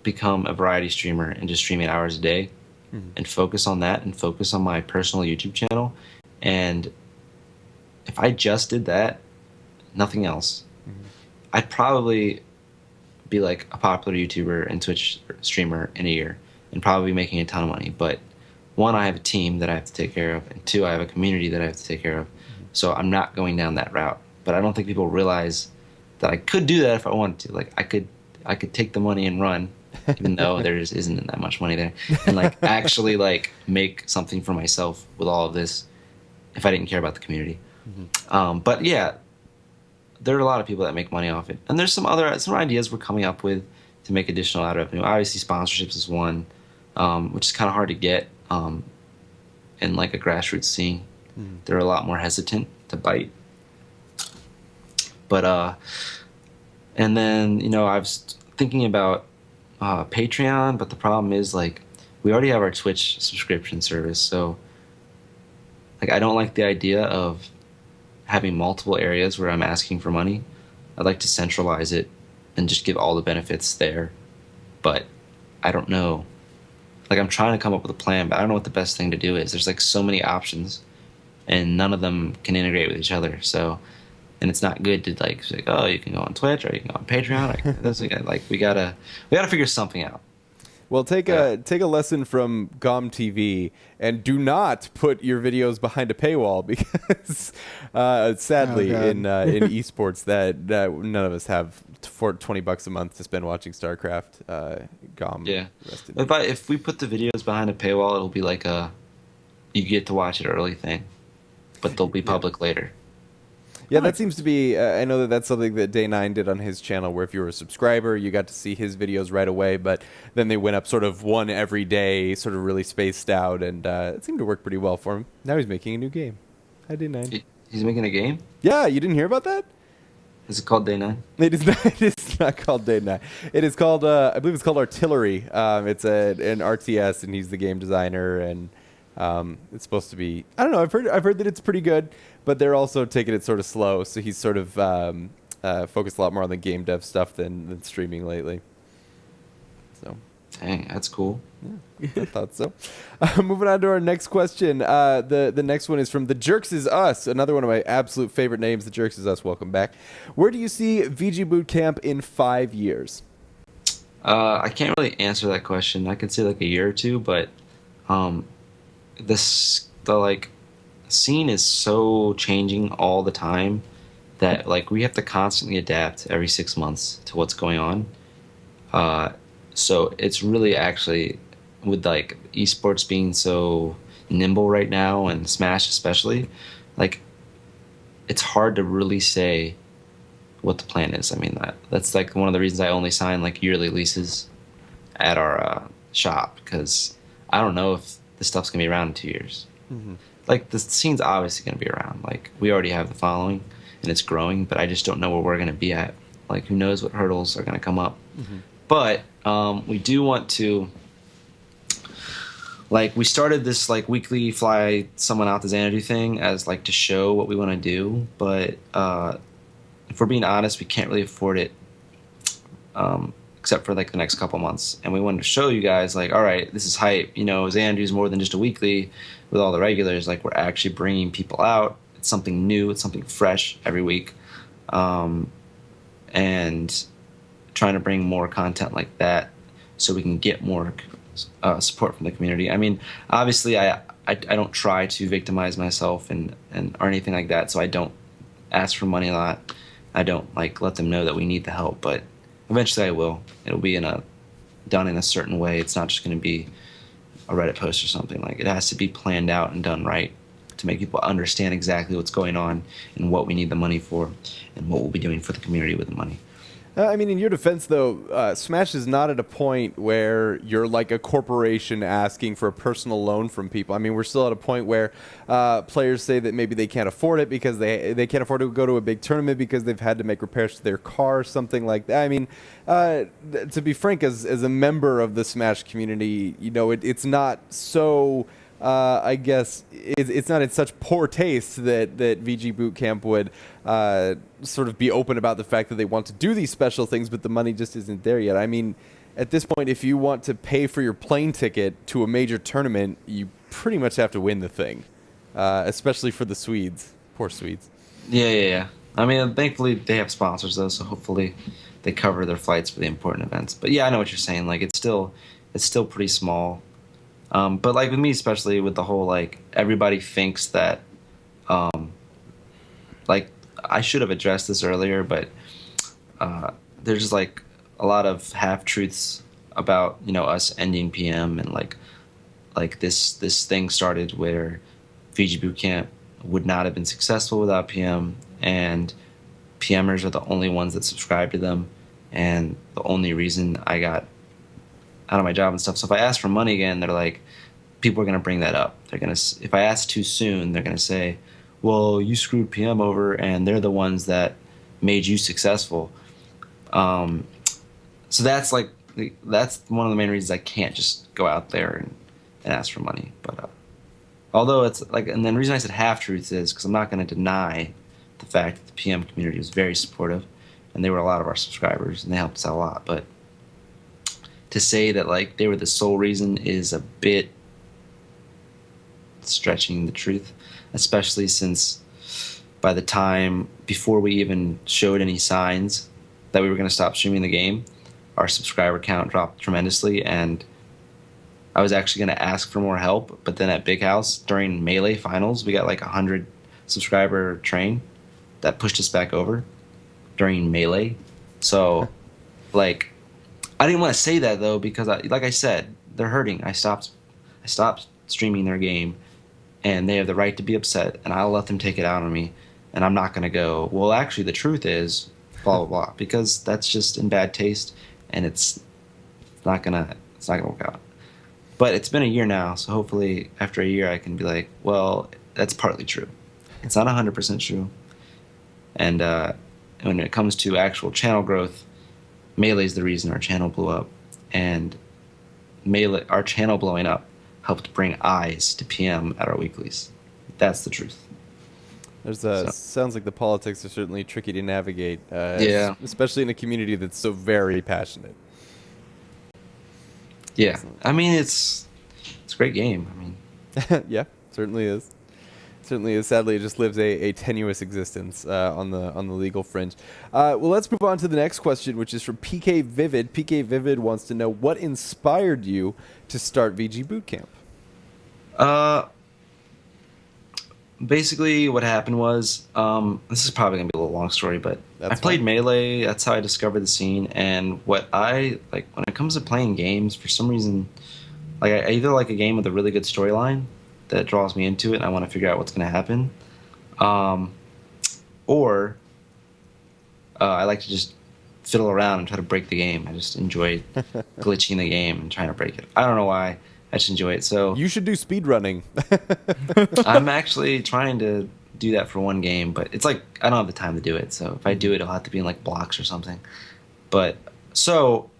become a variety streamer and just stream 8 hours a day and focus on that and focus on my personal YouTube channel. And if I just did that, nothing else, I'd probably be like a popular YouTuber and Twitch streamer in a year and probably be making a ton of money. But one, I have a team that I have to take care of, and two, I have a community that I have to take care of. So I'm not going down that route. But I don't think people realize that I could do that if I wanted to. Like I could take the money and run, even though there just isn't that much money there, and actually make something for myself with all of this if I didn't care about the community. But yeah, there are a lot of people that make money off it, and there's some ideas we're coming up with to make additional ad revenue. Obviously, sponsorships is one, which is kind of hard to get in a grassroots scene. They're a lot more hesitant to bite. But and then I was thinking about Patreon, but the problem is we already have our Twitch subscription service, so I don't like the idea of having multiple areas where I'm asking for money. I'd like to centralize it and just give all the benefits there. But I don't know. I'm trying to come up with a plan, but I don't know what the best thing to do is. There's so many options, and none of them can integrate with each other. So, and it's not good to say, oh, you can go on Twitch or you can go on Patreon. We gotta figure something out. Well, take a lesson from GOM TV and do not put your videos behind a paywall because sadly in eSports that none of us have for $20 a month to spend watching StarCraft. GOM. Yeah. If we put the videos behind a paywall, it'll be you get to watch it early thing, but they'll be public later. Yeah, that seems to be, I know that's something that Day9 did on his channel, where if you were a subscriber, you got to see his videos right away, but then they went up sort of one every day, sort of really spaced out, and it seemed to work pretty well for him. Now he's making a new game. Hi, Day9. He's making a game? Yeah, you didn't hear about that? Is it called Day9? It is not called Day9. It is called, I believe it's called Artillery. It's an RTS, and he's the game designer, and it's supposed to be, I don't know, I've heard that it's pretty good, but they're also taking it sort of slow, so he's sort of focused a lot more on the game dev stuff than streaming lately. So, dang, that's cool. Yeah, I thought so. Moving on to our next question. The next one is from The Jerks Is Us, another one of my absolute favorite names. The Jerks Is Us, welcome back. Where do you see VGBootCamp in 5 years? I can't really answer that question. I could say a year or two, but the scene is so changing all the time that we have to constantly adapt every 6 months to what's going on. So it's really actually, with esports being so nimble right now, and Smash especially, it's hard to really say what the plan is. I mean, that's one of the reasons I only sign yearly leases at our shop, because I don't know if this stuff's gonna be around in 2 years. The scene's obviously gonna be around. We already have the following and it's growing, but I just don't know where we're gonna be at. Who knows what hurdles are gonna come up. But we do want to, we started this weekly fly someone out to Xanadu thing as to show what we want to do, but if we're being honest, we can't really afford it, except for like the next couple months. And we wanted to show you guys like, all right, this is hype. You know, Xanadu's more than just a weekly with all the regulars. Like, we're actually bringing people out. It's something new. It's something fresh every week. And trying to bring more content like that so we can get more support from the community. I mean, obviously, I don't try to victimize myself and or anything like that, so I don't ask for money a lot. I don't like let them know that we need the help, but eventually I will. It'll be done in a certain way. It's not just going to be a Reddit post or something. Like, it has to be planned out and done right to make people understand exactly what's going on and what we need the money for and what we'll be doing for the community with the money. I mean, in your defense, though, Smash is not at a point where you're like a corporation asking for a personal loan from people. I mean, we're still at a point where players say that maybe they can't afford it because they can't afford to go to a big tournament because they've had to make repairs to their car, something like that. I mean, to be frank, as a member of the Smash community, you know, it's not so... I guess it's not in such poor taste that VGBootCamp would sort of be open about the fact that they want to do these special things, but the money just isn't there yet. I mean, at this point, if you want to pay for your plane ticket to a major tournament, you pretty much have to win the thing, especially for the Swedes. Poor Swedes. Yeah. I mean, thankfully they have sponsors though, so hopefully they cover their flights for the important events. But yeah, I know what you're saying. Like, it's still pretty small. But like with me, especially with the whole like everybody thinks that, like I should have addressed this earlier, but there's just like a lot of half truths about, you know, us ending PM and like this thing started where VGBootCamp would not have been successful without PM, and PMers are the only ones that subscribe to them, and the only reason I got out of my job and stuff. So if I ask for money again, they're like, people are going to bring that up. They're going to, if I ask too soon, they're going to say, well, you screwed PM over and they're the ones that made you successful. So that's one of the main reasons I can't just go out there and ask for money. But although it's like, and then the reason I said half truths is because I'm not going to deny the fact that the PM community was very supportive and they were a lot of our subscribers and they helped us out a lot. But to say that like they were the sole reason is a bit stretching the truth, especially since by the time before we even showed any signs that we were going to stop streaming the game, our subscriber count dropped tremendously, and I was actually going to ask for more help, but then at Big House during Melee finals we got like 100 subscriber train that pushed us back over during Melee. So like I didn't want to say that though because like I said, they're hurting. I stopped streaming their game, and they have the right to be upset, and I'll let them take it out on me, and I'm not going to go, well, actually the truth is blah blah blah, because that's just in bad taste, and it's not gonna work out. But it's been a year now, so hopefully after a year I can be like, well, that's partly true. It's not 100% true. And when it comes to actual channel growth, Melee's the reason our channel blew up, and our channel blowing up helped bring eyes to PM at our weeklies. That's the truth. Sounds like the politics are certainly tricky to navigate, yeah, especially in a community that's so very passionate. Yeah, I mean it's a great game. I mean, yeah, certainly is. Certainly is. Sadly, it just lives a tenuous existence on the legal fringe. Well, let's move on to the next question, which is from PK Vivid. PK Vivid wants to know what inspired you to start VGBootCamp. Basically, what happened was, this is probably gonna be a little long story, but I played Melee. That's how I discovered the scene. And what I like when it comes to playing games, for some reason, like I either like a game with a really good storyline that draws me into it and I want to figure out what's going to happen, or I like to just fiddle around and try to break the game. I just enjoy glitching the game and trying to break it. I don't know why. I just enjoy it. So you should do speedrunning. I'm actually trying to do that for one game, but it's like I don't have the time to do it. So if I do it, it'll have to be in like blocks or something. But so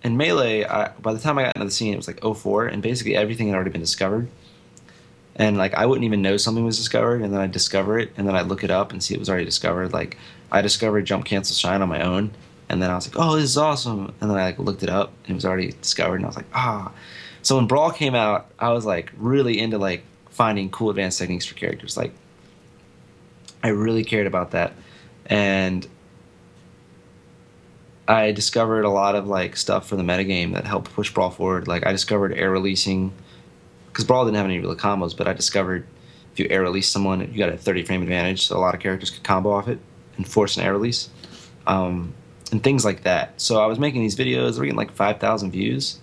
in Melee, by the time I got into the scene, it was like 04, and basically everything had already been discovered. And like I wouldn't even know something was discovered, and then I'd discover it, and then I'd look it up and see it was already discovered. Like I discovered Jump Cancel Shine on my own, And then I was like, oh, this is awesome. And then I like looked it up and it was already discovered. And I was like, ah. So when Brawl came out, I was like really into like finding cool advanced techniques for characters. Like I really cared about that. And I discovered a lot of like stuff for the metagame that helped push Brawl forward. Like I discovered air releasing, because Brawl didn't have any real combos, but I discovered if you air release someone, you got a 30 frame advantage, so a lot of characters could combo off it and force an air release. And things like that. So I was making these videos, they were getting like 5,000 views,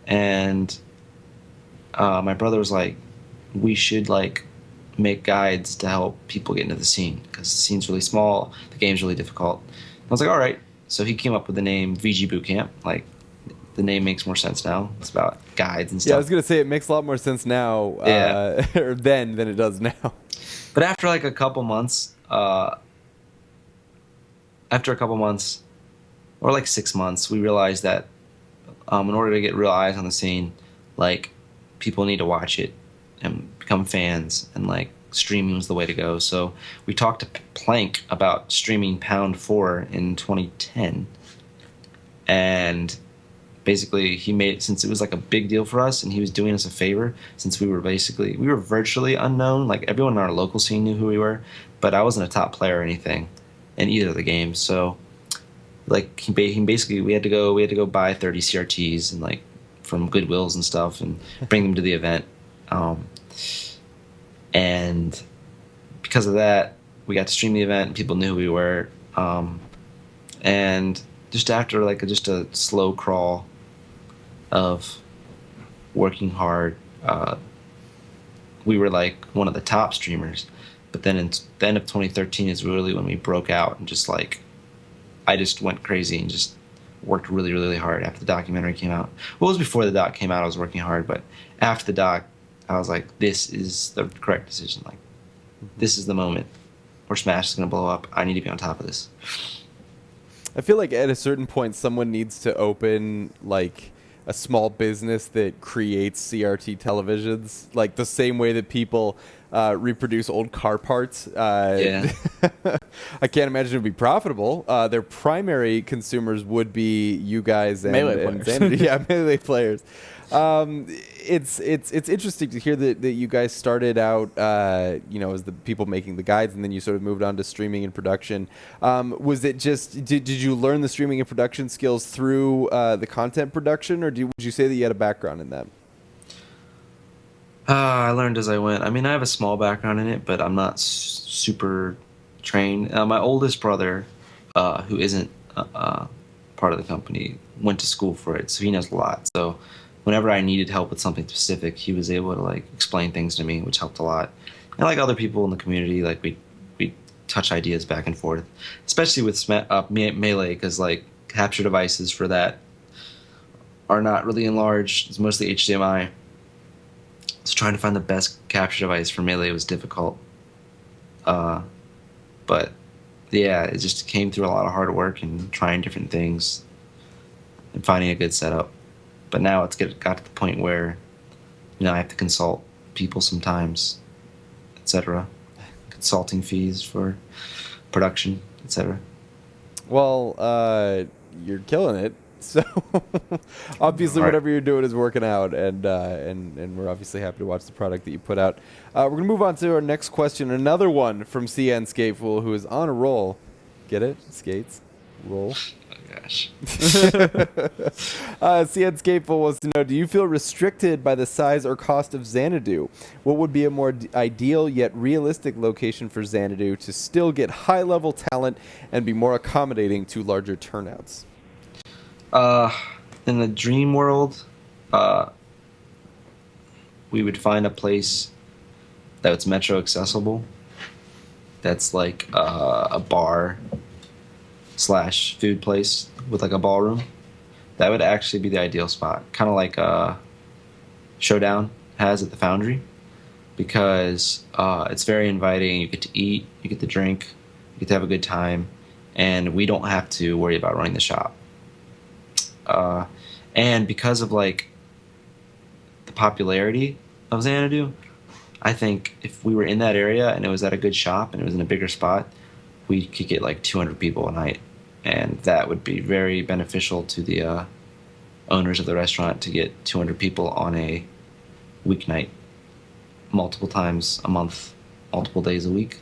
and my brother was like, we should like make guides to help people get into the scene, because the scene's really small, the game's really difficult. I was like, all right. So he came up with the name VGBootCamp. Like, the name makes more sense now. It's about guides and stuff. Yeah, I was gonna say it makes a lot more sense now, or then than it does now. But after like a couple months, or like 6 months, we realized that in order to get real eyes on the scene, like people need to watch it and become fans, and like streaming was the way to go. So we talked to Plank about streaming Pound 4 in 2010, and basically he made, since it was like a big deal for us and he was doing us a favor, since we were virtually unknown, like everyone in our local scene knew who we were, but I wasn't a top player or anything in either of the games. So like he basically, we had to go buy 30 CRTs and like from Goodwills and stuff and bring them to the event. And because of that, we got to stream the event and people knew who we were. And just after like just a slow crawl of working hard, we were like one of the top streamers. But then in the end of 2013 is really when we broke out, and just like I just went crazy and just worked really, really hard after the documentary came out. Well, it was before the doc came out, I was working hard, but after the doc, I was like, this is the correct decision. Like, this is the moment where Smash is going to blow up. I need to be on top of this. I feel like at a certain point, someone needs to open like a small business that creates CRT televisions, like the same way that people reproduce old car parts. Yeah. I can't imagine it would be profitable. Their primary consumers would be you guys and Melee and players. Xanadu. Yeah, Melee players. It's interesting to hear that you guys started out, as the people making the guides, and then you sort of moved on to streaming and production. Was it just did you learn the streaming and production skills through the content production, or would you say that you had a background in that? I learned as I went. I mean, I have a small background in it, but I'm not super trained. My oldest brother, who isn't part of the company, went to school for it, so he knows a lot. So whenever I needed help with something specific, he was able to like explain things to me, which helped a lot. And like other people in the community, like we touch ideas back and forth, especially with Melee, because like capture devices for that are not really enlarged. It's mostly HDMI. So trying to find the best capture device for Melee was difficult. But yeah, it just came through a lot of hard work and trying different things and finding a good setup. But now it's got to the point where, I have to consult people sometimes, etc. Consulting fees for production, etc. Well, you're killing it. So obviously, whatever you're doing is working out, and we're obviously happy to watch the product that you put out. We're gonna move on to our next question. Another one from CN Skateful, who is on a roll. Get it? Skates, roll. Oh gosh. CN Skateful wants to know: do you feel restricted by the size or cost of Xanadu? What would be a more ideal yet realistic location for Xanadu to still get high-level talent and be more accommodating to larger turnouts? In the dream world, we would find a place that's metro accessible. That's like a bar / food place with like a ballroom. That would actually be the ideal spot. Kind of like Showdown has at the Foundry, because it's very inviting. You get to eat, you get to drink, you get to have a good time, and we don't have to worry about running the shop. And because of like the popularity of Xanadu, I think if we were in that area and it was at a good shop and it was in a bigger spot, we could get like 200 people a night. and that would be very beneficial to the owners of the restaurant to get 200 people on a weeknight, multiple times a month, multiple days a week.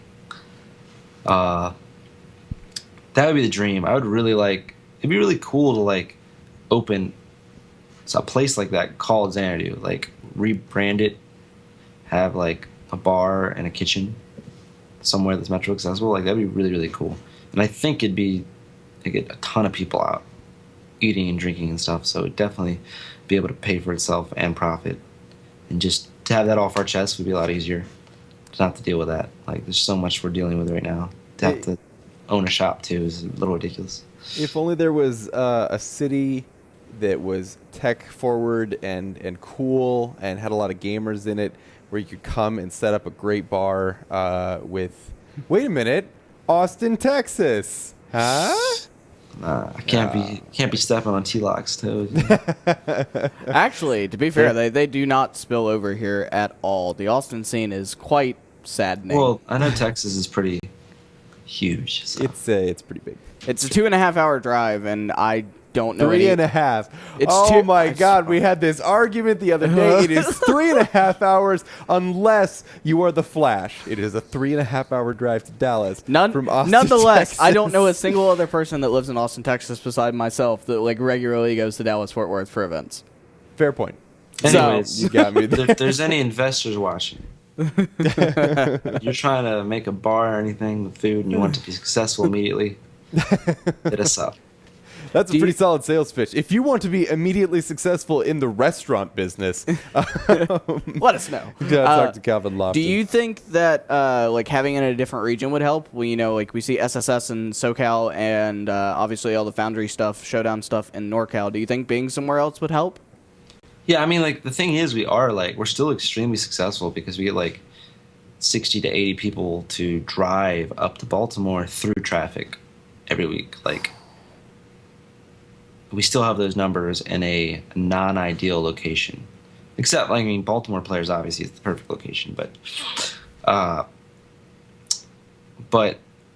That would be the dream. I would really like. It'd be really cool to like open a place like that called Xanadu, like rebrand it, have like a bar and a kitchen somewhere that's metro accessible. Like that'd be really, really cool. And I think it'd get a ton of people out eating and drinking and stuff. So it'd definitely be able to pay for itself and profit. And just to have that off our chests would be a lot easier to not have to deal with that. Like there's so much we're dealing with right now. To have to own a shop too is a little ridiculous. If only there was a city that was tech forward and cool and had a lot of gamers in it, where you could come and set up a great bar with. Wait a minute, Austin, Texas, huh? I can't be stepping on T-Lock's toes. Actually, to be fair, they do not spill over here at all. The Austin scene is quite saddening. Well, I know Texas is pretty huge. So. It's pretty big. It's a 2.5-hour drive, and I don't know. 3.5. It's oh my God! We had this argument the other day. It is 3.5 hours unless you are the Flash. It is a 3.5-hour drive to Dallas from Austin, Nonetheless, Texas. I don't know a single other person that lives in Austin, Texas, beside myself that like regularly goes to Dallas Fort Worth for events. Fair point. Anyways, you got me there. If there's any investors watching, you're trying to make a bar or anything with food, and you want to be successful immediately, hit us up. That's a pretty solid sales pitch. If you want to be immediately successful in the restaurant business, let us know. Talk to Calvin Lofton. Do you think that like having it in a different region would help? Well, like we see SSS in SoCal and obviously all the Foundry stuff, Showdown stuff in NorCal. Do you think being somewhere else would help? Yeah, I mean, like the thing is, we're still extremely successful because we get like 60 to 80 people to drive up to Baltimore through traffic every week. Like, we still have those numbers in a non-ideal location. Except, I mean, Baltimore players, obviously, it's the perfect location. But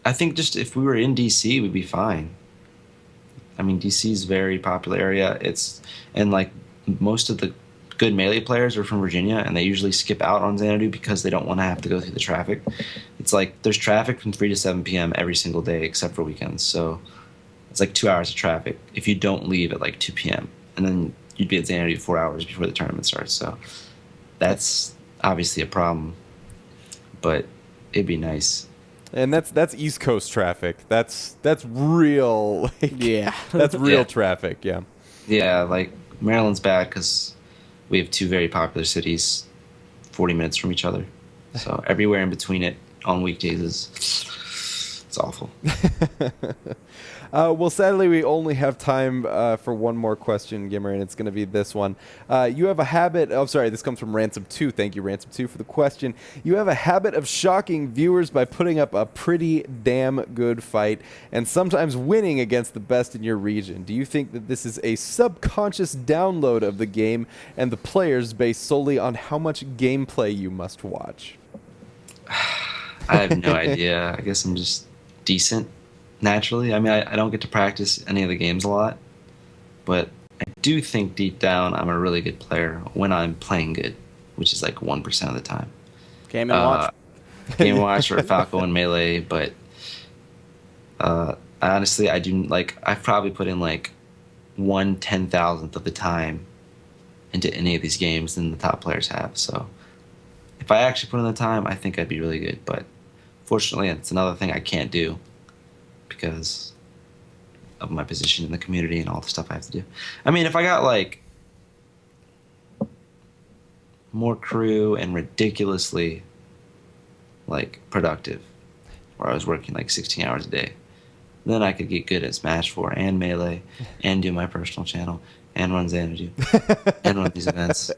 I think just if we were in D.C., we'd be fine. I mean, D.C. is a very popular area. And like, most of the good Melee players are from Virginia, and they usually skip out on Xanadu because they don't want to have to go through the traffic. It's like there's traffic from 3 to 7 p.m. every single day except for weekends. So it's like 2 hours of traffic if you don't leave at like 2 p.m. And then you'd be at Xanadu 4 hours before the tournament starts. So that's obviously a problem, but it'd be nice. And that's East Coast traffic. That's real. Like, Yeah. That's real Yeah. traffic. Yeah. Yeah, like Maryland's bad because we have two very popular cities 40 minutes from each other. So everywhere in between it on weekdays it's awful. Well, sadly, we only have time for one more question, Gimr, and it's going to be this one. You have a habit... Oh, sorry, this comes from Ransom2. Thank you, Ransom2, for the question. You have a habit of shocking viewers by putting up a pretty damn good fight and sometimes winning against the best in your region. Do you think that this is a subconscious download of the game and the players based solely on how much gameplay you must watch? I have no idea. I guess I'm just decent naturally. I mean, I don't get to practice any of the games a lot, but I do think deep down I'm a really good player when I'm playing good, which is like 1% of the time. Game and watch. Game Watch or Falco and Melee, but honestly, I do like. I've probably put in like 1/10,000th of the time into any of these games than the top players have. So if I actually put in the time, I think I'd be really good. But fortunately, it's another thing I can't do because of my position in the community and all the stuff I have to do. I mean, if I got like more crew and ridiculously like productive, where I was working like 16 hours a day, then I could get good at Smash 4 and Melee and do my personal channel and run Xanadu and run these events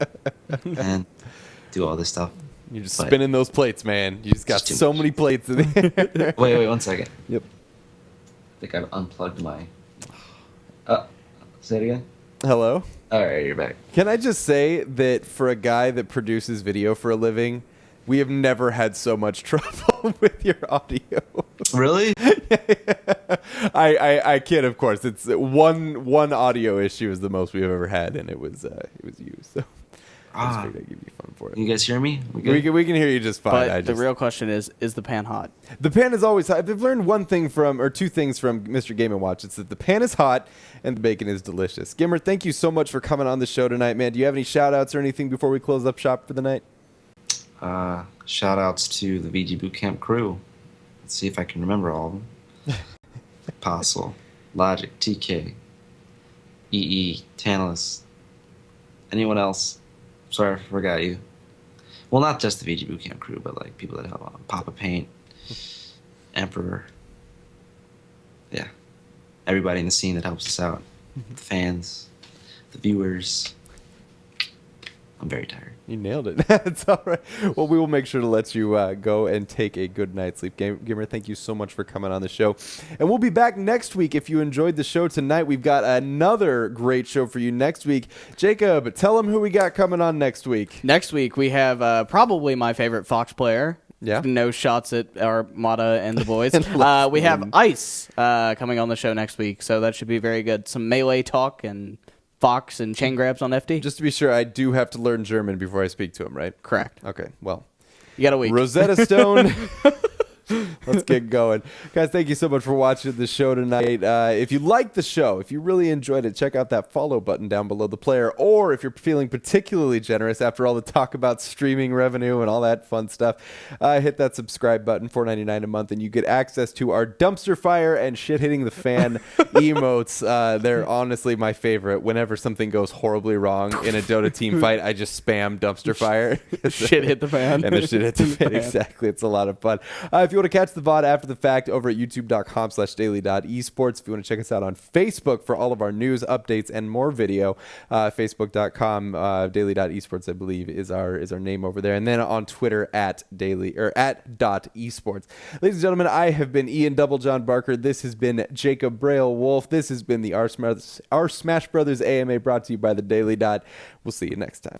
and do all this stuff. You're just spinning those plates, man. You just got so many plates in there. Wait, 1 second. Yep. I think I've unplugged my... say it again? Hello? All right, you're back. Can I just say that for a guy that produces video for a living, We have never had so much trouble with your audio. Really? I kid, of course. It's one audio issue is the most we've ever had, and it was you. So I just figured I'd give you fun for it. You guys hear me? We can hear you just fine. But the real question is the pan hot? The pan is always hot. I've learned two things from Mr. Game & Watch. It's that the pan is hot and the bacon is delicious. Gimr, thank you so much for coming on the show tonight, man. Do you have any shout-outs or anything before we close up shop for the night? Shout-outs to the VG Bootcamp crew. Let's see if I can remember all of them. Apostle, Logic, TK, EE, Tantalus. Anyone else? Sorry, I forgot you. Well, not just the VG Bootcamp crew, but like people that help on Papa Paint, Emperor. Yeah. Everybody in the scene that helps us out. The fans, the viewers. I'm very tired. You nailed it. It's all right. Well, we will make sure to let you go and take a good night's sleep. Gimr, thank you so much for coming on the show. And we'll be back next week. If you enjoyed the show tonight, we've got another great show for you next week. Jacob, tell them who we got coming on next week. Next week, we have probably my favorite Fox player. Yeah. No shots at Armada and the boys. We have Ice coming on the show next week, so that should be very good. Some melee talk and Fox and chain grabs on FD. Just to be sure, I do have to learn German before I speak to him, right? Correct. Okay, well. You got a week. Rosetta Stone. Let's get going. Guys, thank you so much for watching the show tonight. If you liked the show, if you really enjoyed it, check out that follow button down below the player. Or if you're feeling particularly generous after all the talk about streaming revenue and all that fun stuff, hit that subscribe button, $4.99 a month, and you get access to our dumpster fire and shit hitting the fan emotes. They're honestly my favorite. Whenever something goes horribly wrong in a Dota team fight, I just spam dumpster fire. Shit hit the fan. And the shit hit the fan. Exactly. It's a lot of fun. If you want to catch the VOD after the fact, over at youtube.com/daily.esports. If you want to check us out on Facebook for all of our news, updates, and more video, facebook.com daily.esports, I believe, is our name over there. And then on Twitter at @.esports. Ladies and gentlemen, I have been Ian Double John Barker. This has been Jacob Braille Wolf. This has been the our Smash Brothers AMA, brought to you by the Daily Dot. We'll see you next time.